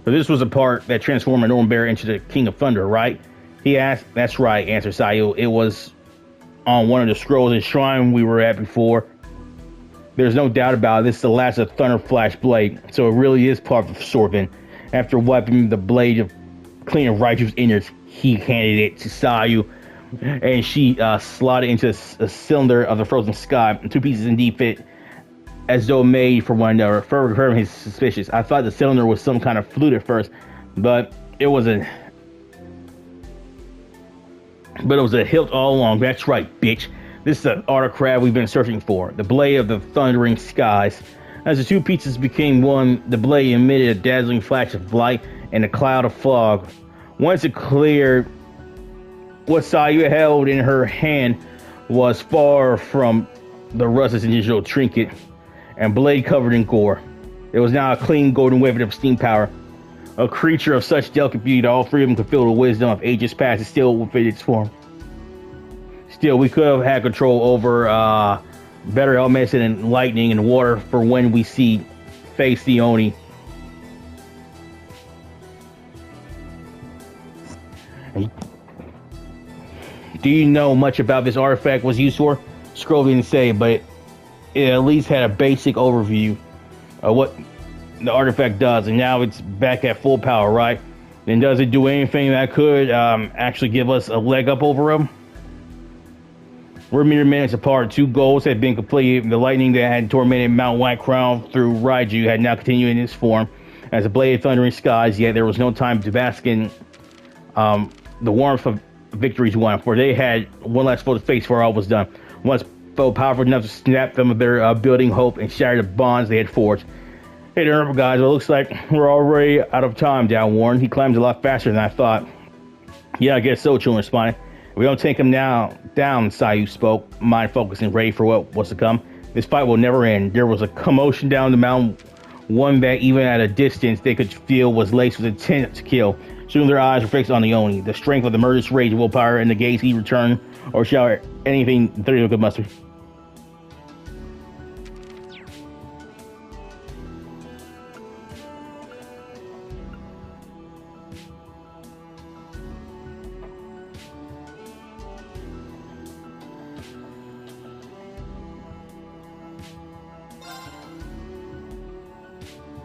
So this was a part that transformed a normal bear into the King of Thunder, right? He asked. That's right, answered Sayu. It was on one of the scrolls in the shrine we were at before. There's no doubt about it. This is the last of Thunder Flash Blade, so it really is part of Sorvin. After wiping the blade of cleaning Raiju's innards, he handed it to Sayu, and she slotted into a cylinder of the frozen sky. Two pieces indeed fit as though made for one another, further confirming his suspicions. I thought the cylinder was some kind of flute at first, but it was a hilt all along. That's right, bitch. This is the artifact we've been searching for, the blade of the thundering skies. As the two pieces became one, the blade emitted a dazzling flash of light and a cloud of fog. Once it cleared, what Sayu held in her hand was far from the rusted digital trinket and blade covered in gore. It was now a clean golden wave of steam power. A creature of such delicate beauty that all three of them could feel the wisdom of ages past and still within its form. Still, we could have had control over better elements and lightning and water for when we face the Oni. Do you know much about this artifact was used for? Scroll didn't say, but it at least had a basic overview of what the artifact does, and now it's back at full power, right? Then does it do anything that could actually give us a leg up over them? We're mere minutes apart. Two goals had been completed. The lightning that had tormented Mount White Crown through Raiju had now continued in its form as a blade of thundering skies, yet there was no time to bask in the warmth of victory's won, for they had one last foe to face before all was done. Once foe powerful enough to snap them of their building hope and shatter the bonds they had forged. Hey there, guys, it looks like we're already out of time, Down Warren. He climbs a lot faster than I thought. Yeah, I guess so, Children responded. We don't take him now down, Sayu spoke, mind focused and ready for what was to come. This fight will never end. There was a commotion down the mountain, one that even at a distance they could feel was laced with intent to kill. Soon their eyes were fixed on the Oni. The strength of the murderous rage, willpower, and the gaze he returned or shout anything 30 could muster.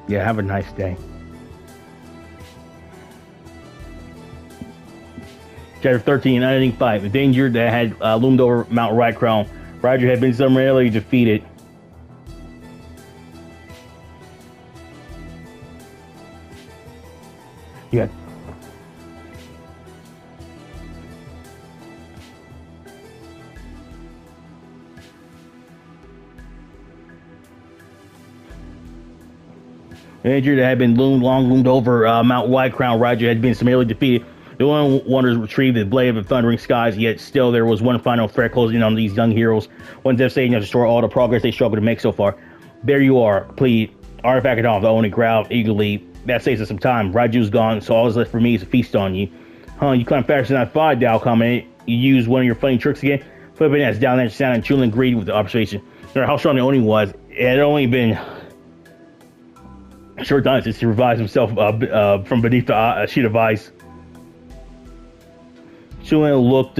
Yeah, have a nice day. Chapter 13, Unending Fight. The danger that had loomed over Mount Rycrown. Roger had been summarily defeated. Yeah. The danger that had been long loomed over Mount Whitecrown. Roger had been summarily defeated. The only one to retrieve the blade of the thundering skies, yet still there was one final threat closing in on these young heroes. One devastating enough to destroy all the progress they struggled to make so far. There you are, plead. Artifact it off, the Oni growled eagerly. That saves us some time. Raju's gone, so all that's left for me is to feast on you. Huh, you climb faster than I thought, Dao commented. You used one of your funny tricks again? Flipping as down there sound and Chulin agreed with the observation. No matter how strong the Oni was, it had only been a short time since he revived himself from beneath the sheet of ice. Chulin looked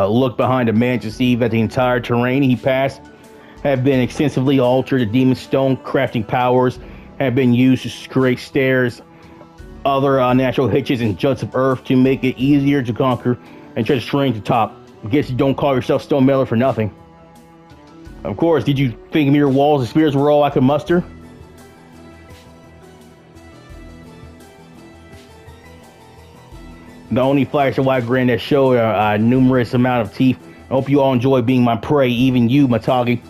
looked behind a man to see that the entire terrain he passed had been extensively altered. The demon stone crafting powers had been used to create stairs, other natural hitches and juts of earth to make it easier to conquer and treasure terrain to top. I guess you don't call yourself Stone Meller for nothing. Of course, did you think mere walls and spears were all I could muster? The Oni flashed a wide grin that showed a numerous amount of teeth. I hope you all enjoy being my prey, even you, Matagi.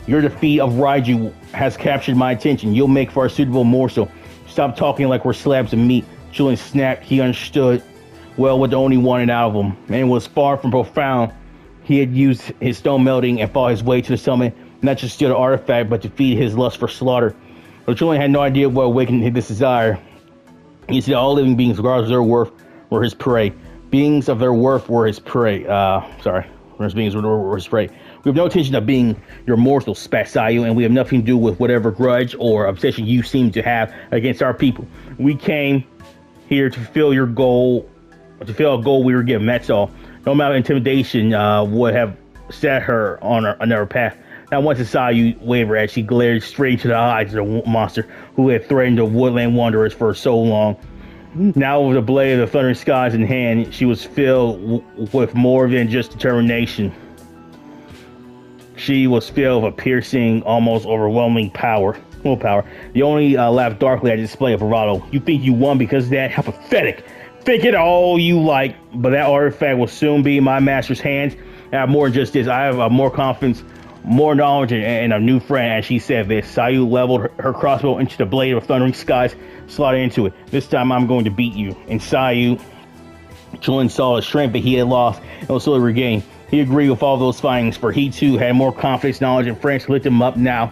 Your defeat of Raiju has captured my attention. You'll make for a suitable morsel. Stop talking like we're slabs of meat. Chulin snapped. He understood well what the Oni wanted out of him, and was far from profound. He had used his stone melting and fought his way to the summit, not just to steal the artifact, but to feed his lust for slaughter. But Chulin had no idea what awakened this desire. He said all living beings, regardless of their worth, were his prey. Beings of their worth were his prey. Beings were his prey. We have no intention of being your mortal, spat Sayu, and we have nothing to do with whatever grudge or obsession you seem to have against our people. We came here to fulfill your goal, to fulfill a goal we were given, that's all. No amount of intimidation would have set her on another path. Not once did Sayu waver as she glared straight into the eyes of the monster who had threatened the woodland wanderers for so long. Now with the blade of the thundering skies in hand, she was filled with more than just determination. She was filled with a piercing, almost overwhelming willpower. The only laughed darkly at the display of bravado. You think you won because of that? How pathetic! Think it all you like, but that artifact will soon be in my master's hands. I have more than just this. I have more confidence, more knowledge, and a new friend. As she said this, Sayu leveled her crossbow into the blade of thundering skies, slotted into it. This time I'm going to beat you. And Sayu, Chulin saw the strength that he had lost and was slowly regained. He agreed with all those findings, for he too had more confidence, knowledge, and friends to lift him up now.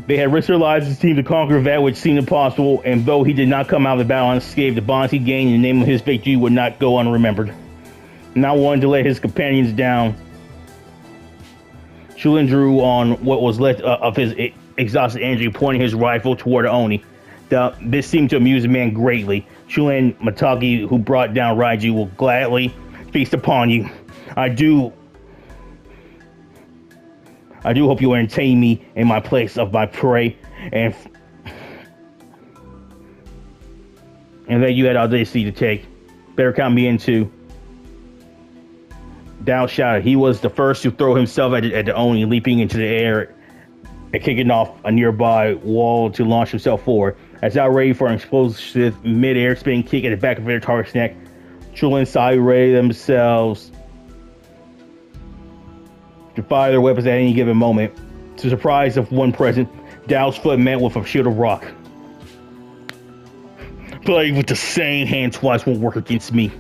They had risked their lives as a team to conquer that which seemed impossible, and though he did not come out of the battle unscathed, the bonds he gained in the name of his victory would not go unremembered. Not wanting to let his companions down, Chulin drew on what was left of his exhausted energy, pointing his rifle toward Oni. This seemed to amuse the man greatly. Chulin Matagi, who brought down Raiju, will gladly feast upon you. I do hope you entertain me in my place of my prey, and that you had audacity to take. Better count me in too. Dao shouted. He was the first to throw himself at the Oni, leaping into the air and kicking off a nearby wall to launch himself forward. As Dao ready for an explosive mid-air spinning kick at the back of their target's neck, Chulin and Sayu ready themselves to fire their weapons at any given moment. To the surprise of one present, Dao's foot met with a shield of rock. Playing with the same hand twice won't work against me.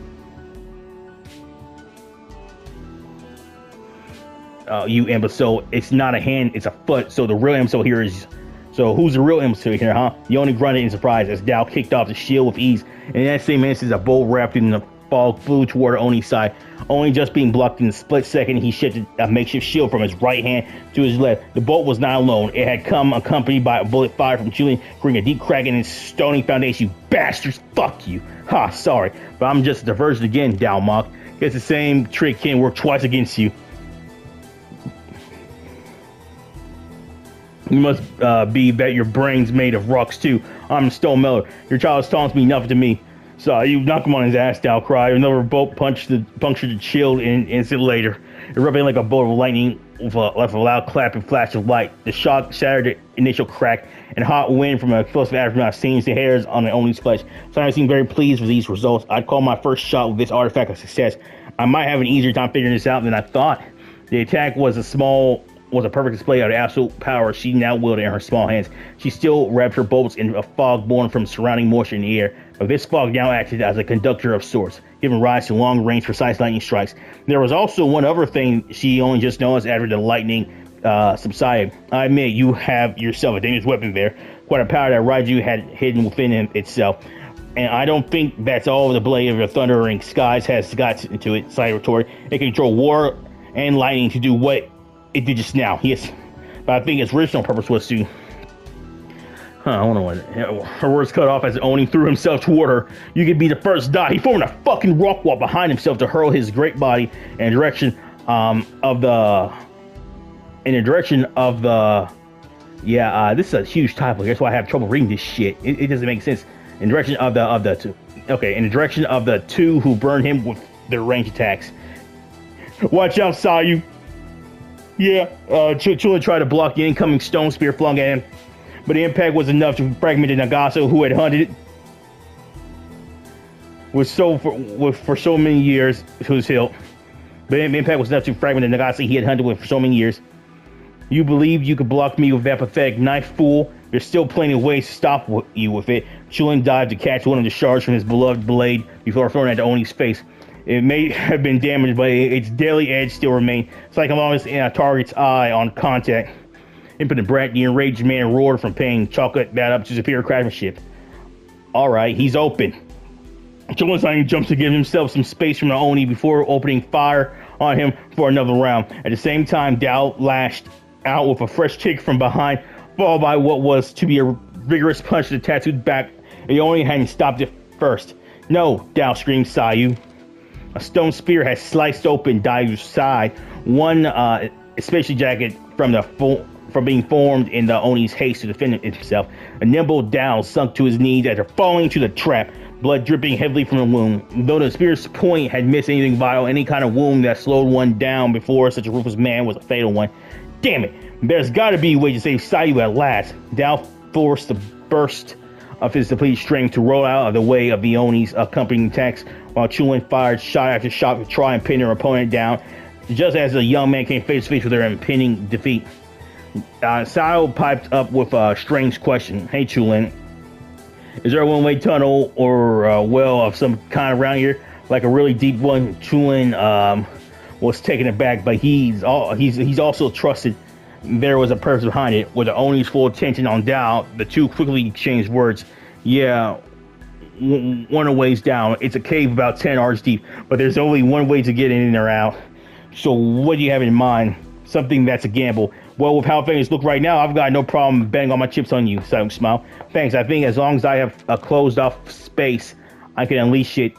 You imbecile. It's not a hand, it's a foot. So the real imbecile here is... So who's the real imbecile here, huh? You only grunted in surprise as Dao kicked off the shield with ease. And in that same instant, a bolt wrapped in the fog flew toward Oni's side. Only just being blocked in a split second, he shifted a makeshift shield from his right hand to his left. The bolt was not alone. It had come accompanied by a bullet fired from Chulin, creating a deep crack in his stony foundation. You bastards! Fuck you! Ha, sorry. But I'm just a diversion again, Dao mocked. Guess the same trick can't work twice against you. You must be bet your brain's made of rocks too. I'm Stone Miller. Your child's taunts mean nothing to me. So you knock him on his ass, Dao cried. Another bolt punctured the shield an instant later, erupting like a bolt of lightning with a loud clap and flash of light. The shock shattered the initial crack, and hot wind from an explosive aftermath singed the hairs on the Oni's flesh. So I seemed very pleased with these results. I'd call my first shot with this artifact a success. I might have an easier time figuring this out than I thought. The attack was a perfect display of the absolute power she now wielded in her small hands. She still wrapped her bolts in a fog born from surrounding moisture in the air, but this fog now acted as a conductor of sorts, giving rise to long-range, precise lightning strikes. There was also one other thing she only just noticed after the lightning subsided. I admit you have yourself a dangerous weapon there, quite a power that Raiju had hidden within itself. And I don't think that's all the blade of the thundering skies has got into it, Sayu retorted. It can control water and lightning to do what it did just now, yes. But I think its original purpose was to... I don't know what... Her words cut off as Oni threw himself toward her. You could be the first to die. He formed a fucking rock wall behind himself to hurl his great body in the direction of the... Yeah, this is a huge typo. That's why I have trouble reading this shit. It doesn't make sense. In the direction of the two... Okay, in the direction of the two who burned him with their range attacks. Watch out, Sayu. Yeah, Chulin tried to block the incoming stone spear flung at him, but the impact was enough to fragment the Nagaso who had hunted it for so many years to his hilt. But the impact was enough to fragment the Nagaso he had hunted with for so many years. You believe you could block me with that pathetic knife, fool? There's still plenty of ways to stop you with it. Chulin dived to catch one of the shards from his beloved blade before throwing it at the Oni's face. It may have been damaged, but its deadly edge still remained. It's like I'm always in a target's eye on contact. Impotent brat, the enraged man roared from pain, chalked that up to superior craftsmanship. Alright, he's open. Chulin jumps to give himself some space from the Oni before opening fire on him for another round. At the same time, Dao lashed out with a fresh kick from behind, followed by what was to be a vigorous punch to the tattooed back. The Oni hadn't stopped it first. No, Dao screamed Sayu. A stone spear had sliced open Dayu's side. One especially jacket from being formed in the Oni's haste to defend himself. A nimble Dao sunk to his knees after falling into the trap, blood dripping heavily from the wound. Though the spear's point had missed anything vital, any kind of wound that slowed one down before such a ruthless man was a fatal one. Damn it! There's gotta be a way to save Sayu at last. Dao forced the burst of his depleted strength to roll out of the way of the Oni's accompanying attacks, while Chulin fired shot after shot to try and pin her opponent down, just as the young man came face to face with their impending defeat. Sayu piped up with a strange question. Hey Chulin, is there a one-way tunnel or a well of some kind around here? Like a really deep one? Chulin was taken aback, but he's also trusted there was a purpose behind it. With the Oni's full attention on Dao, the two quickly exchanged words. Yeah, one a ways down. It's a cave about 10 arcs deep, but there's only one way to get in or out. So what do you have in mind? Something that's a gamble. Well, with how things look right now, I've got no problem betting all my chips on you. Sayu smiled. Thanks. I think as long as I have a closed off space, I can unleash it.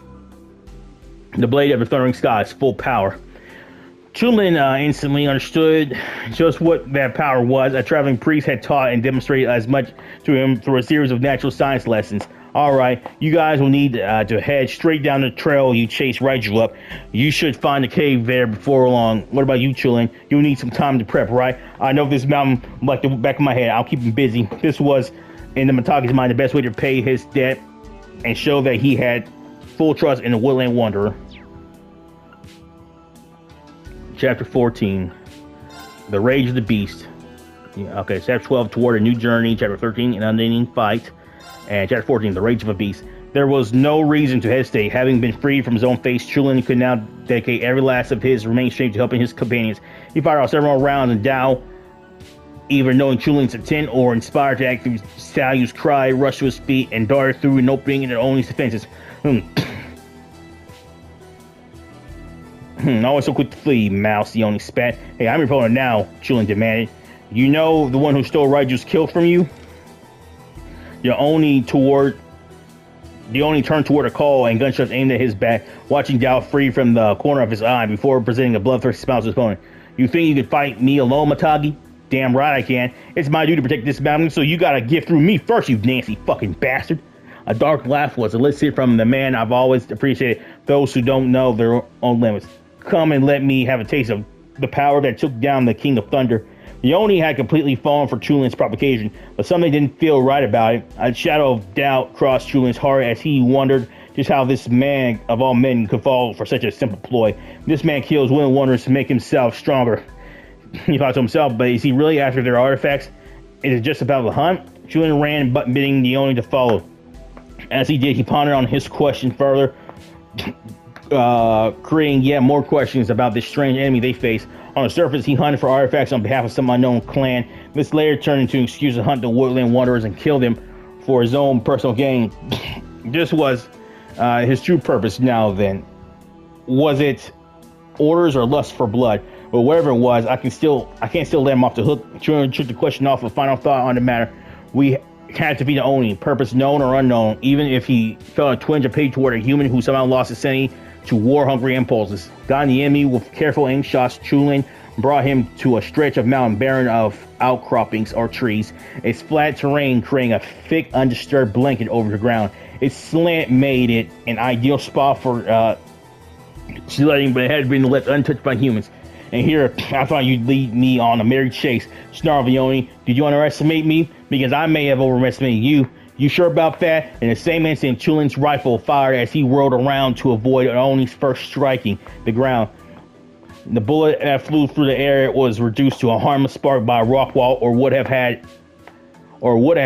The blade of the thundering skies, full power. Chulin instantly understood just what that power was. A traveling priest had taught and demonstrated as much to him through a series of natural science lessons. Alright, you guys will need to head straight down the trail you chased Raiju up. You should find a cave there before long. What about you, Chulin? You'll need some time to prep, right? I know this mountain like the back of my head. I'll keep him busy. This was, in the Mitagi's mind, the best way to pay his debt and show that he had full trust in the Woodland Wanderer. Chapter 14, The Rage of the Beast. Yeah, okay, Chapter 12, Toward a New Journey. Chapter 13, An Unending Fight. And Chapter 14, The Rage of a Beast. There was no reason to hesitate. Having been freed from his own face, Chulin could now dedicate every last of his remaining strength to helping his companions. He fired off several rounds, and Dao, either knowing Chulin's intent or inspired to act through Sayu's cry, rushed to his feet and darted through an opening in the Oni's defenses. Always so quick to flee, Mouse, the Oni spat. Hey, I'm your opponent now, Chulin demanded. You know the one who stole Raiju's kill from you? The Oni turned toward a call and gunshots aimed at his back, watching Dao free from the corner of his eye before presenting a bloodthirsty smile to his opponent. You think you can fight me alone, Mitagi? Damn right I can. It's my duty to protect this mountain, so you gotta get through me first, you nasty fucking bastard. A dark laugh was elicited from the man I've always appreciated, those who don't know their own limits. Come and let me have a taste of the power that took down the King of Thunder. The Oni had completely fallen for Chulin's provocation, but something didn't feel right about it. A shadow of doubt crossed Chulin's heart as he wondered just how this man of all men could fall for such a simple ploy. This man kills Woodland Wanderers to make himself stronger. He thought to himself, but is he really after their artifacts? Is it just about the hunt? Chulin ran, bidding the Oni to follow. As he did, he pondered on his question further, creating yet more questions about this strange enemy they face. On the surface, he hunted for artifacts on behalf of some unknown clan. This later turned into an excuse to hunt the Woodland Wanderers and kill them for his own personal gain. This was his true purpose now then. Was it orders or lust for blood? But whatever it was, I can't still let him off the hook. Chulin took the question off with final thought on the matter. We had to be the Oni, purpose known or unknown, even if he felt a twinge of pity toward a human who somehow lost his sanity to war-hungry impulses. Guiding the enemy with careful aim shots, Chulin brought him to a stretch of mountain barren of outcroppings or trees. Its flat terrain creating a thick, undisturbed blanket over the ground. Its slant made it an ideal spot for sledding, but it had been left untouched by humans. And here, I thought you'd lead me on a merry chase, snarled the Oni. Did you underestimate me? Because I may have overestimated you. You sure about that? In the same instant, Chulin's rifle fired as he whirled around to avoid Oni's first striking the ground. The bullet that flew through the air was reduced to a harmless spark by a rock wall, or would have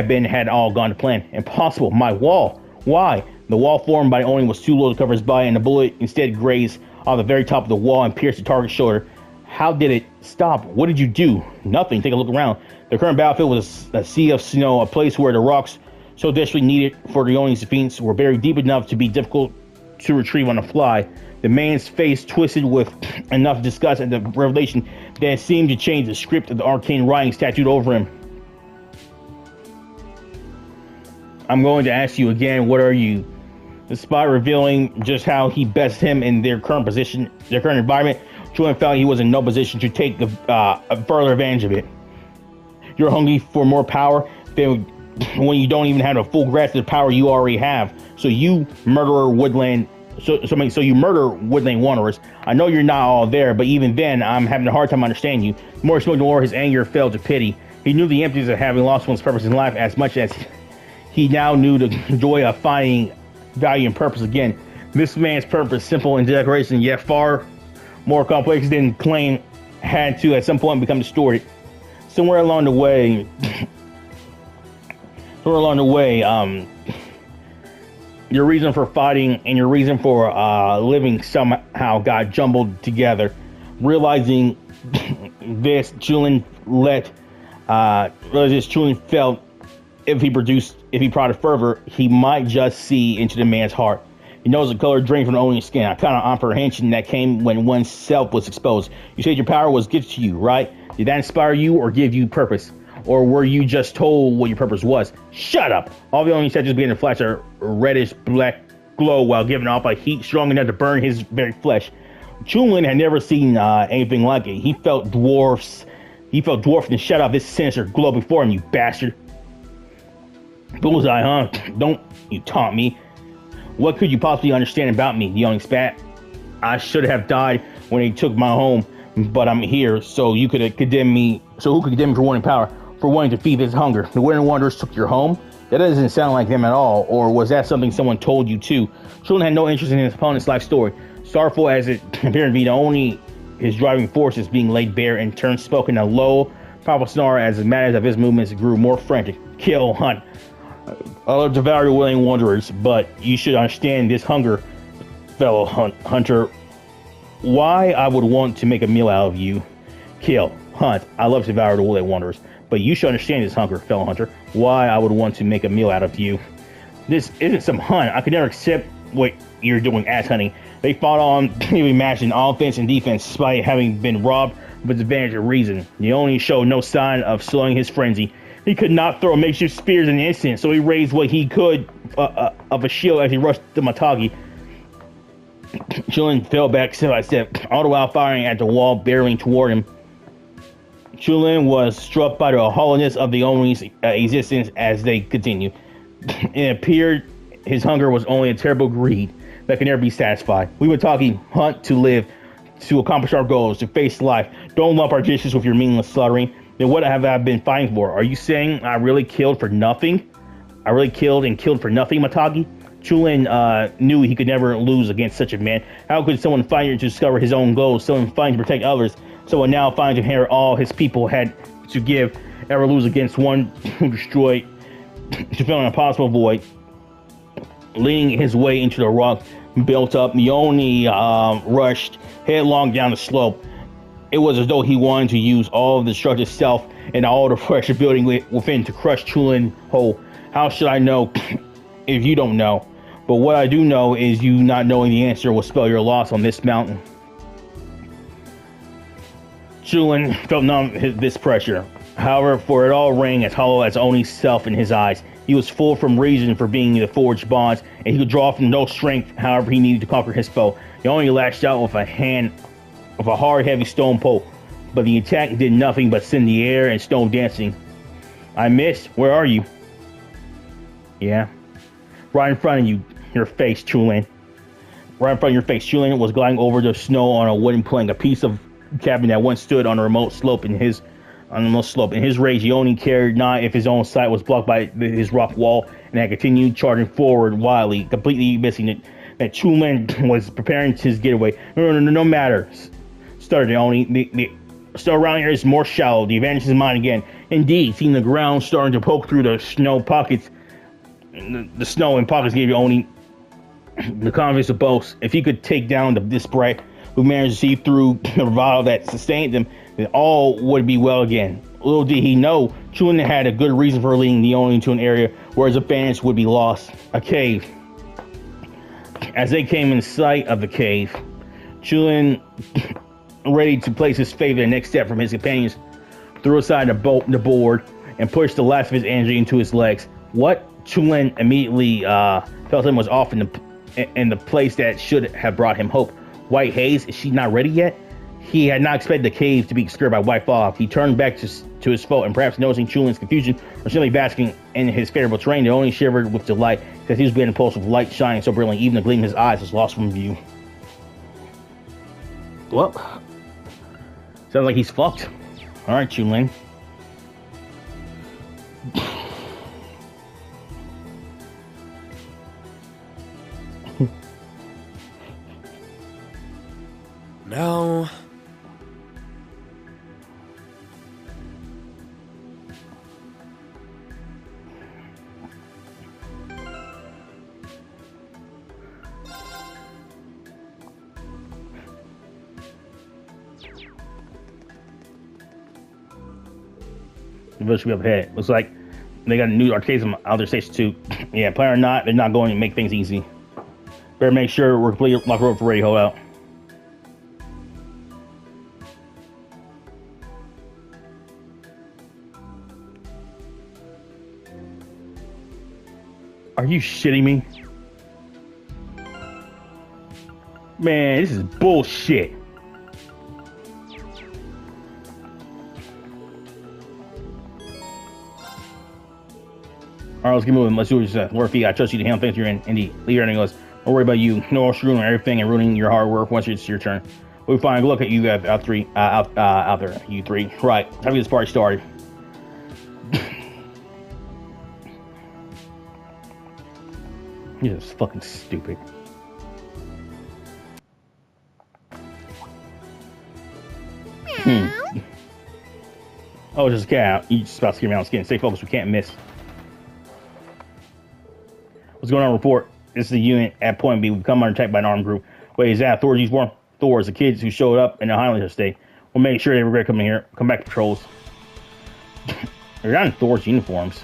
been had all gone to plan. Impossible! My wall! Why? The wall formed by Oni was too low to cover his body, and the bullet instead grazed on the very top of the wall and pierced the target's shoulder. How did it stop? What did you do? Nothing. Take a look around. The current battlefield was a sea of snow, a place where the rocks so desperately needed for the Oni's defense were buried deep enough to be difficult to retrieve on the fly. The man's face twisted with enough disgust at the revelation that seemed to change the script of the arcane writing tattooed over him. I'm going to ask you again, what are you? Despite revealing just how he bested him in their current position, their current environment, Julian felt he was in no position to take further advantage of it. You're hungry for more power than when you don't even have a full grasp of the power you already have. So you murder Woodland Wanderers. I know you're not all there, but even then, I'm having a hard time understanding you. The more he spoke, the more his anger fell to pity. He knew the emptiness of having lost one's purpose in life as much as he now knew the joy of finding value and purpose again. This man's purpose, simple in decoration, yet far more complex than Klain had to at some point become distorted. Somewhere along the way, your reason for fighting and your reason for living somehow got jumbled together. Realizing this, Julian felt if he prodded further, he might just see into the man's heart. He knows the color drained from the owning skin, a kind of apprehension that came when one's self was exposed. You said your power was gifted to you, right? Did that inspire you or give you purpose? Or were you just told what your purpose was? Shut up! All the only just began to flash a reddish black glow while giving off a heat strong enough to burn his very flesh. Chulin had never seen anything like it. He felt dwarfed and shut off this sinister glow before him, you bastard. Bullseye, huh? Don't you taunt me. What could you possibly understand about me? The young spat. I should have died when they took my home, but I'm here, so you could condemn me. So who could condemn me for wanting power, for wanting to feed this hunger? The Winter Wanderers took your home? That doesn't sound like them at all. Or was that something someone told you too? Children had no interest in his opponent's life story. Sorrowful as it appeared to be, only his driving force is being laid bare, and turn spoke in a low, powerful snarl as the matters of his movements grew more frantic. Kill, hunt. Devour the willing wanderers, but you should understand this hunger, fellow hunter. Why I would want to make a meal out of you. Kill, hunt. I love to devour the willing wanderers, but you should understand this hunger, fellow hunter. Why I would want to make a meal out of you. This isn't some hunt. I could never accept what you're doing as hunting. They fought on, you imagine, offense and defense, despite having been robbed of its advantage of reason. The only showed no sign of slowing his frenzy. He could not throw makeshift spears in an instant, so he raised what he could of a shield as he rushed the Matagi. Chulin fell back step by step, all the while firing at the wall barreling toward him. Chulin was struck by the hollowness of the Omi's existence as they continued. It appeared his hunger was only a terrible greed that could never be satisfied. We were talking hunt to live, to accomplish our goals, to face life. Don't lump our dishes with your meaningless slaughtering. Then what have I been fighting for? Are you saying I really killed for nothing? I really killed for nothing, Matagi? Chulin knew he could never lose against such a man. How could someone fight to discover his own goals, someone fighting to protect others, someone now fighting to inherit all his people had to give, ever lose against one who destroyed, to fill an impossible void? Leading his way into the rock built up, Leone rushed headlong down the slope. It was as though he wanted to use all of the destructive self and all the pressure building within to crush Chulin whole. How should I know if you don't know? But what I do know is you not knowing the answer will spell your loss on this mountain. Chulin felt none of this pressure. However, for it all rang as hollow as Oni's self in his eyes. He was full from reason for being the forged bonds, and he could draw from no strength, however he needed to conquer his foe. He only lashed out with a hard, heavy stone pole, but the attack did nothing but send the air and stone dancing. I missed. Where are you? Yeah. Right in front of you, your face, Chulin. Right in front of your face, Chulin was gliding over the snow on a wooden plank, a piece of cabin that once stood on a remote slope. In his rage, he only cared not if his own sight was blocked by his rock wall, and had continued charging forward wildly, completely missing it. That Chulin was preparing his getaway. No matter. Started only the snow around here is more shallow. The advantage is mine again. Indeed, seeing the ground starting to poke through the snow pockets, the snow and pockets gave you only the confidence of boast. If he could take down this brat who managed to see through the bravado that sustained them, then all would be well again. Little did he know, Chulin had a good reason for leading the only into an area where his advantage would be lost. A cave. As they came in sight of the cave, Chulin, ready to place his faith in the next step from his companions, threw aside the board and pushed the last of his energy into his legs. What Chulin immediately felt him was off in the place that should have brought him hope. White haze, is she not ready yet? He had not expected the cave to be obscured by white fog. He turned back to his foe, and perhaps noticing Chulin's confusion or simply basking in his favorable terrain, he only shivered with delight because he was being impulsed with light shining so brilliantly, even the gleam in his eyes was lost from view. Well, sounds like he's fucked. Alright, Chulin. Now... Eventually up ahead. Looks like they got a new arcades on other station too. Yeah, plan or not, they're not going to make things easy. Better make sure we're completely locked road for ready. Hold out. Are you shitting me? Man, this is bullshit. Alright, let's get moving. Let's do what you said. Murphy, I trust you to handle things. You're in the leader, and he goes, don't worry about you. No screwing everything and ruining your hard work once it's your turn. We'll find a look at you out there, you three. Right, time to get this party started. You're just fucking stupid. Oh, it's just a cat. You just about to scare me out of skin. Stay focused, we can't miss. What's going on? Report. This is the unit at Point B. We've come under attack by an armed group. Wait, is that Thor's born? Thor's the kids who showed up in the Highlander state. We'll make sure they regret coming here. Come back to patrols. They're not in Thor's uniforms.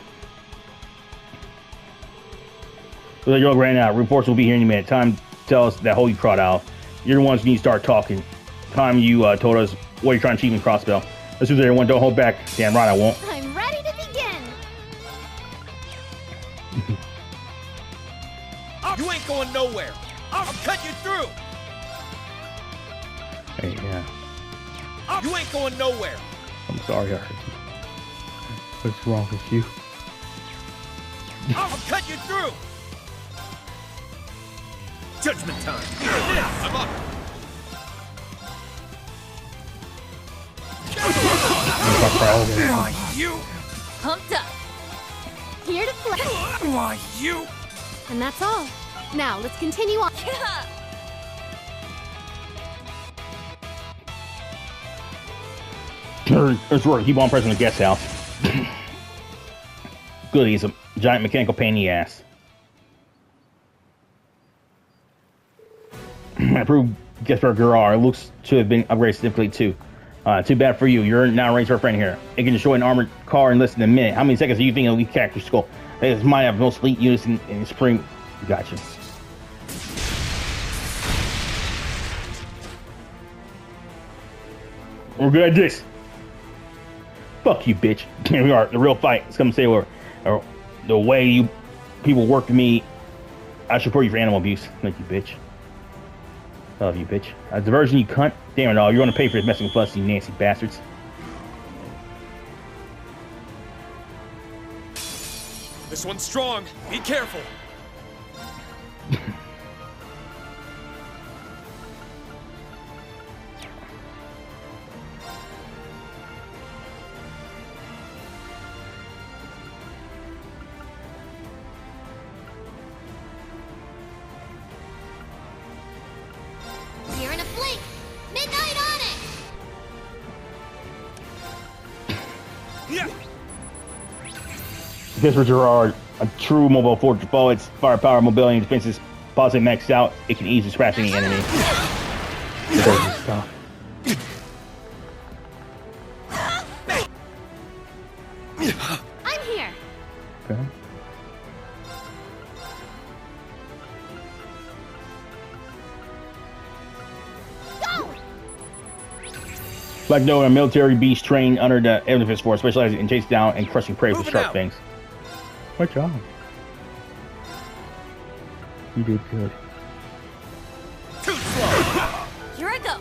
So the drug ran out. Reports will be here any minute. Time tell us that hole you crawled out. You're the ones who need to start talking. Time you told us what you're trying to achieve in Crossbell. Let's do everyone. Don't hold back. Damn right I won't. I'm ready to begin. You ain't going nowhere. I'll cut you through. Hey, yeah. You ain't going nowhere. I'm sorry I hurt you. What's wrong with you? I'll cut you through. Judgment time. I'm up. Why you? Pumped up. Here to play. Why you? And that's all. Now, let's continue on. There's word. Keep on pressing the guest house. Good, he's a giant mechanical pain in the ass. Approved guest for Gurar. Looks to have been upgraded significantly too. Too bad for you. You're now raised our friend here. It can destroy an armored car in less than a minute. How many seconds do you think it'll crack your skull? This might have most elite units in spring. Gotcha. We're good at this. Fuck you, bitch. Here we are. The real fight. It's come to say or the way you people work with me. I support you for animal abuse. Thank you, bitch. I love you, bitch. Diversion, you cunt. Damn it all. You're gonna pay for this messing with us, you nasty bastards. This one's strong. Be careful. Here in a blink. Midnight on it. Yeah. This for Gerard, a true mobile fortress. While its firepower, mobility, and defense is positively maxed out, it can easily scratch any enemy. I'm here. Okay. Like no, a military beast trained under the Elephant Force, specializing in chasing down and crushing prey with sharp fangs. Good job. You did good. Too slow. Here I go.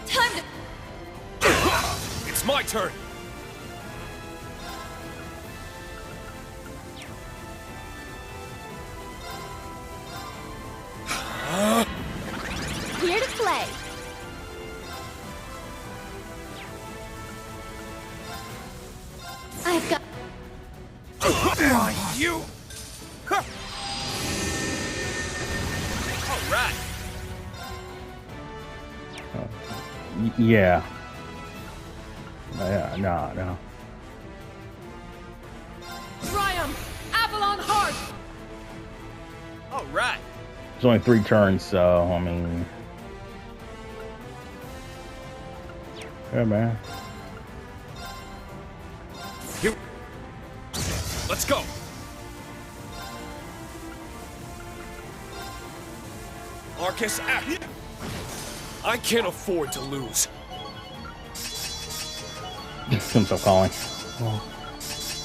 Time to. It's my turn. Here to play. I've got. You. All right. Yeah. No. Triumph! Avalon Heart! All right. There's only 3 turns, so I mean. Yeah, man. Let's go. Arcus, act. I can't afford to lose. Himself calling. Oh.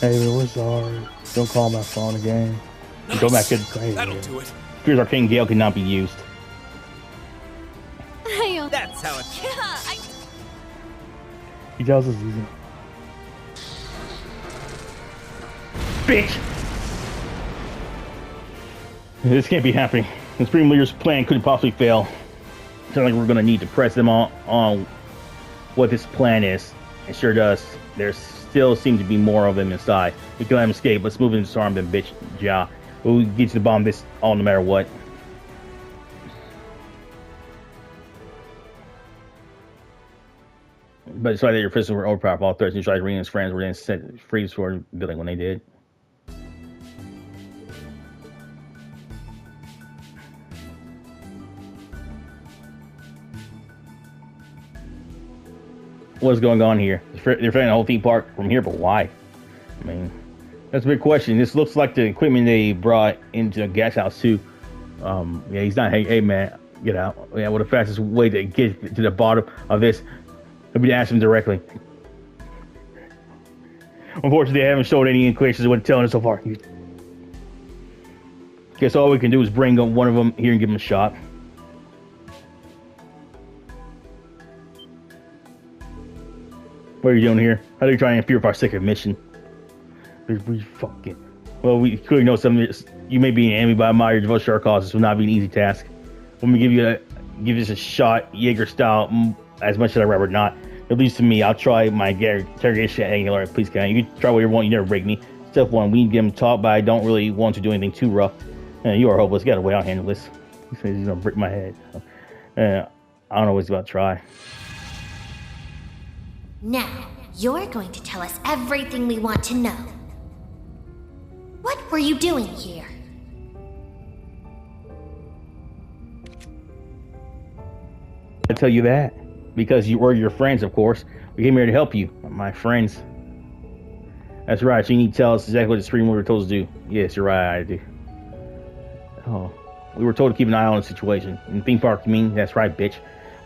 Hey, we're sorry. Don't call my phone again. Nice. Go back to the crazy. That'll do it. Here's Arcane Gale cannot be used. That's how it. Yeah, He tells us he's bitch! This can't be happening. The Supreme Leader's plan couldn't possibly fail. Sounds like we're gonna need to press them on what this plan is. It sure does. There still seems to be more of them inside. We can let them escape. Let's move in and disarm them, bitch. Ja. We'll get you to bomb this all no matter what. But it's like that your pistols were overpowered. All threats neutralized. Rena and his friends were then set free for the building when they did. What's going on here? They're defending the whole theme park from here, but why? I mean, that's a big question. This looks like the equipment they brought into the gas house too. Yeah, he's not. Hey man, get out. Yeah, well, the fastest way to get to the bottom of this would be to ask him directly. Unfortunately, they haven't showed any inclinations of what they're telling us so far. Guess all we can do is bring one of them here and give him a shot. What are you doing here? How are you trying to interfere with our second mission? We fucking... Well, we clearly know some of this. You may be an enemy, but I admire your devotion to our cause. This will not be an easy task. When we give this a shot, Jaeger style, as much as I'd rather not. At least to me, I'll try my interrogation at Angular. Please, can you can try what you want? You never break me. Step 1, we need to get him taught, but I don't really want to do anything too rough. You are hopeless. Get away. I'll handle this. He says he's gonna break my head. I don't know what he's about to try. Now, you're going to tell us everything we want to know. What were you doing here? I tell you that because you were your friends, of course. We came here to help you, my friends. That's right. So you need to tell us exactly what the Supreme Leader told us to do. Yes, you're right. I do. Oh, we were told to keep an eye on the situation. In the theme park, you mean? That's right, bitch.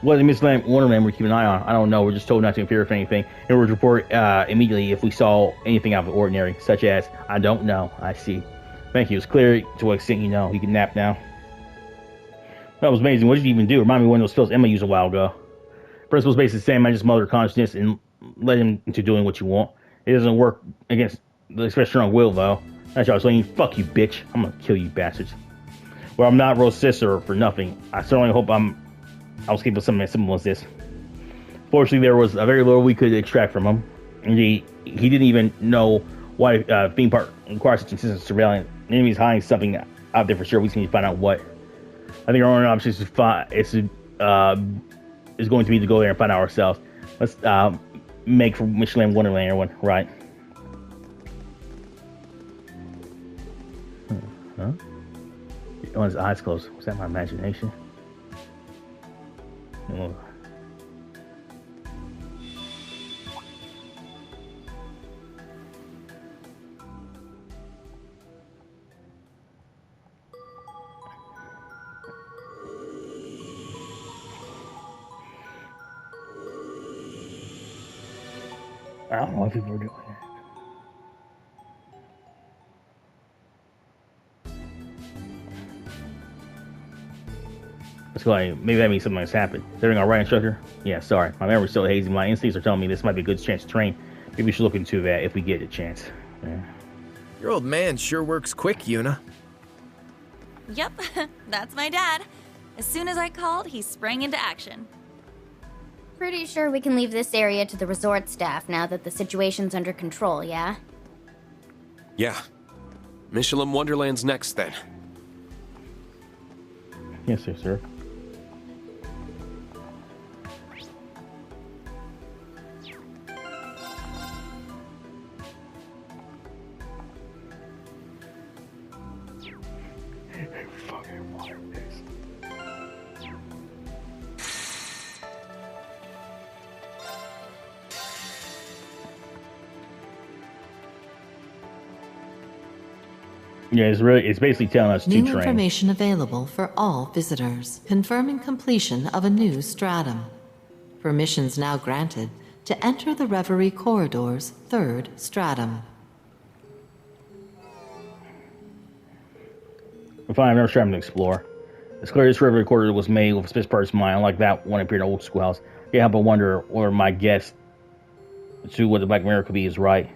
What is Miss Wonderland we're keeping an eye on? I don't know. We're just told not to interfere with anything. And we're to report immediately if we saw anything out of the ordinary, such as, I don't know. I see. Thank you. It's clear to what extent you know. You can nap now. That was amazing. What did you even do? Remind me of one of those spells Emma used a while ago. Principle's basically the same. I just mother consciousness and let him into doing what you want. It doesn't work against the express strong will, though. That's all. So you fuck you, bitch. I'm gonna kill you, bastards. Well, I'm not Rose sister for nothing. I certainly hope I was capable of something as simple as this. Fortunately, there was a very little we could extract from him. Indeed, he didn't even know why theme park requires such insistent surveillance. The enemy's hiding something out there for sure. We just need to find out what. I think our only option is going to be to go there and find out ourselves. Let's make for Michelin Wonderland, everyone. Right. Huh? Oh, his eyes closed. Was that my imagination? Oh. I don't know if people are doing that. Let's go ahead. Maybe that means something has happened. Is everything alright, instructor? Yeah, sorry. My memory's still hazy. My instincts are telling me this might be a good chance to train. Maybe we should look into that if we get a chance. Yeah. Your old man sure works quick, Yuna. Yep, that's my dad. As soon as I called, he sprang into action. Pretty sure we can leave this area to the resort staff now that the situation's under control, yeah? Yeah. Michelin Wonderland's next, then. Yes, sir. Yeah, it's basically telling us to New train. information available for all visitors, confirming completion of a new stratum. Permissions now granted to enter the Reverie corridor's third stratum. I'm fine, I've never tried to explore. It's clear this Reverie corridor was made with a special purpose in mind, unlike that one appeared in the old schoolhouse. I can't help but wonder whether my guess to what the Black Mirror could be is right.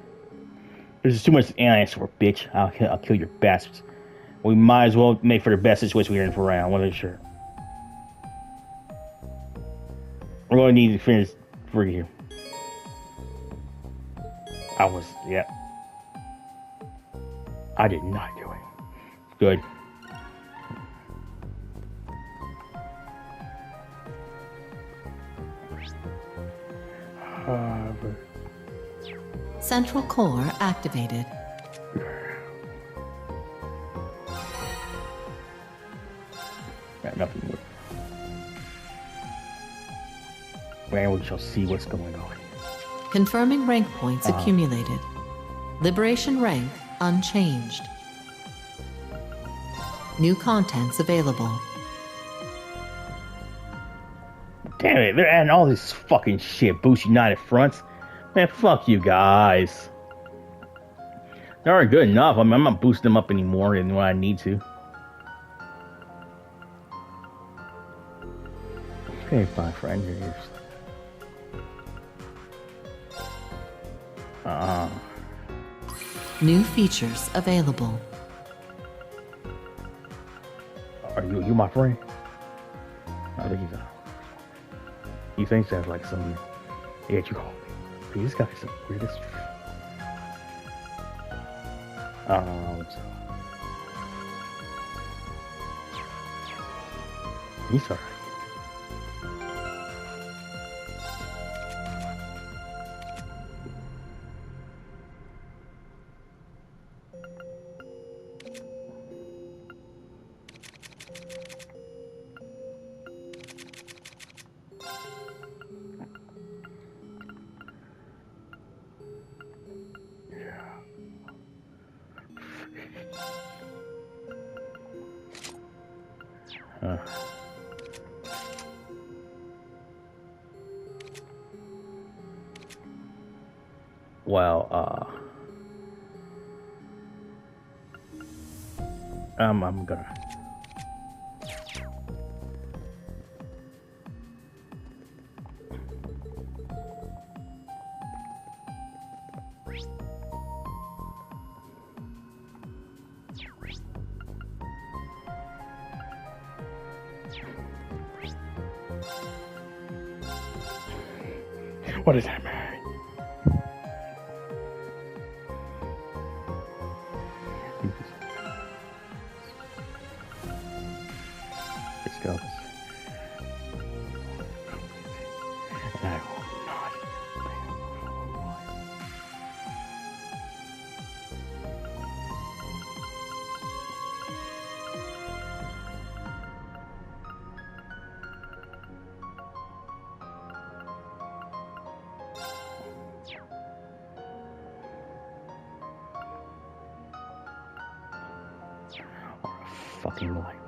There's just too much answer for, bitch. I'll kill your bastards. We might as well make for the best situation we're in for right now. I want to be sure. We're going to need to finish for here. Yeah. I did not do it. Good. Central core activated. Got nothing more. Where we shall see what's going on. Confirming rank points accumulated. Liberation rank unchanged. New contents available. Damn it, they're adding all this fucking shit. Boost United Fronts. Man, fuck you guys. They aren't good enough. I mean, I'm not boosting them up any more than what I need to. Okay, fine, friend. New features available. Are you my friend? I think he's out. He thinks that's like some. Yeah, you call me. This guy's the weirdest. He's alright. I'm gonna. What is that, man? Let's go. And I will not. Fucking library.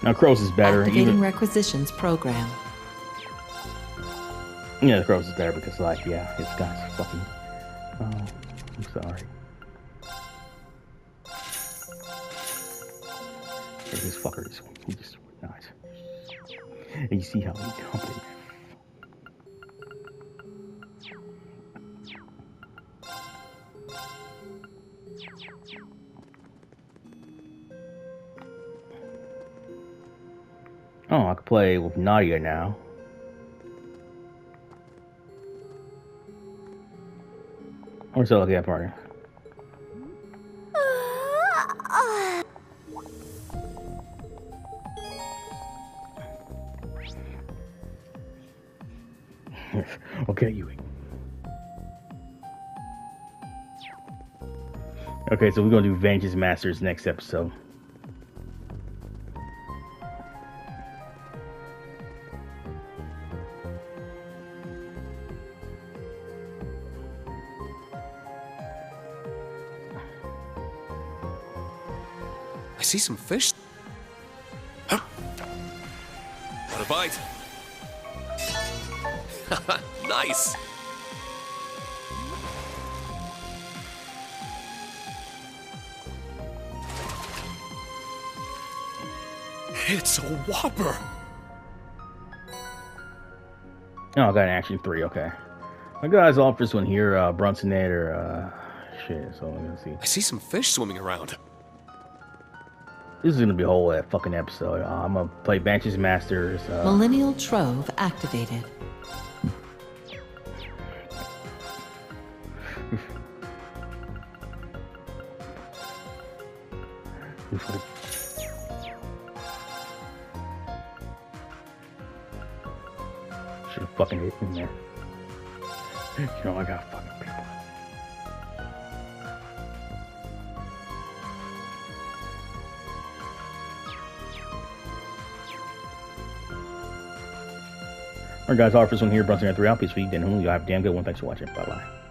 Now Crows is better. Activating requisitions program. Yeah, the Crows is better because, like, yeah, this guy's fucking. Oh, I'm sorry. This fucker is. He's just nice. And you see how he company. Oh, I could play with Nadia now. We're still looking at party. Okay, you. Okay, so we're gonna do Vengeance Masters next episode. I see some fish. Huh? Want a bite? Nice. It's a whopper. Oh, I got an action 3. Okay, my guys off this one here. Brunsonette or shit. So let's see. I see some fish swimming around. This is gonna be a whole fucking episode. I'm gonna play Vengeance Masters. Millennial Trove activated. Should have fucking hit him there. You know I got fucking people. Alright guys, all for this one here. Brunsonette 3 out. Peace, week. Then you have a damn good one. Thanks for watching. Bye bye.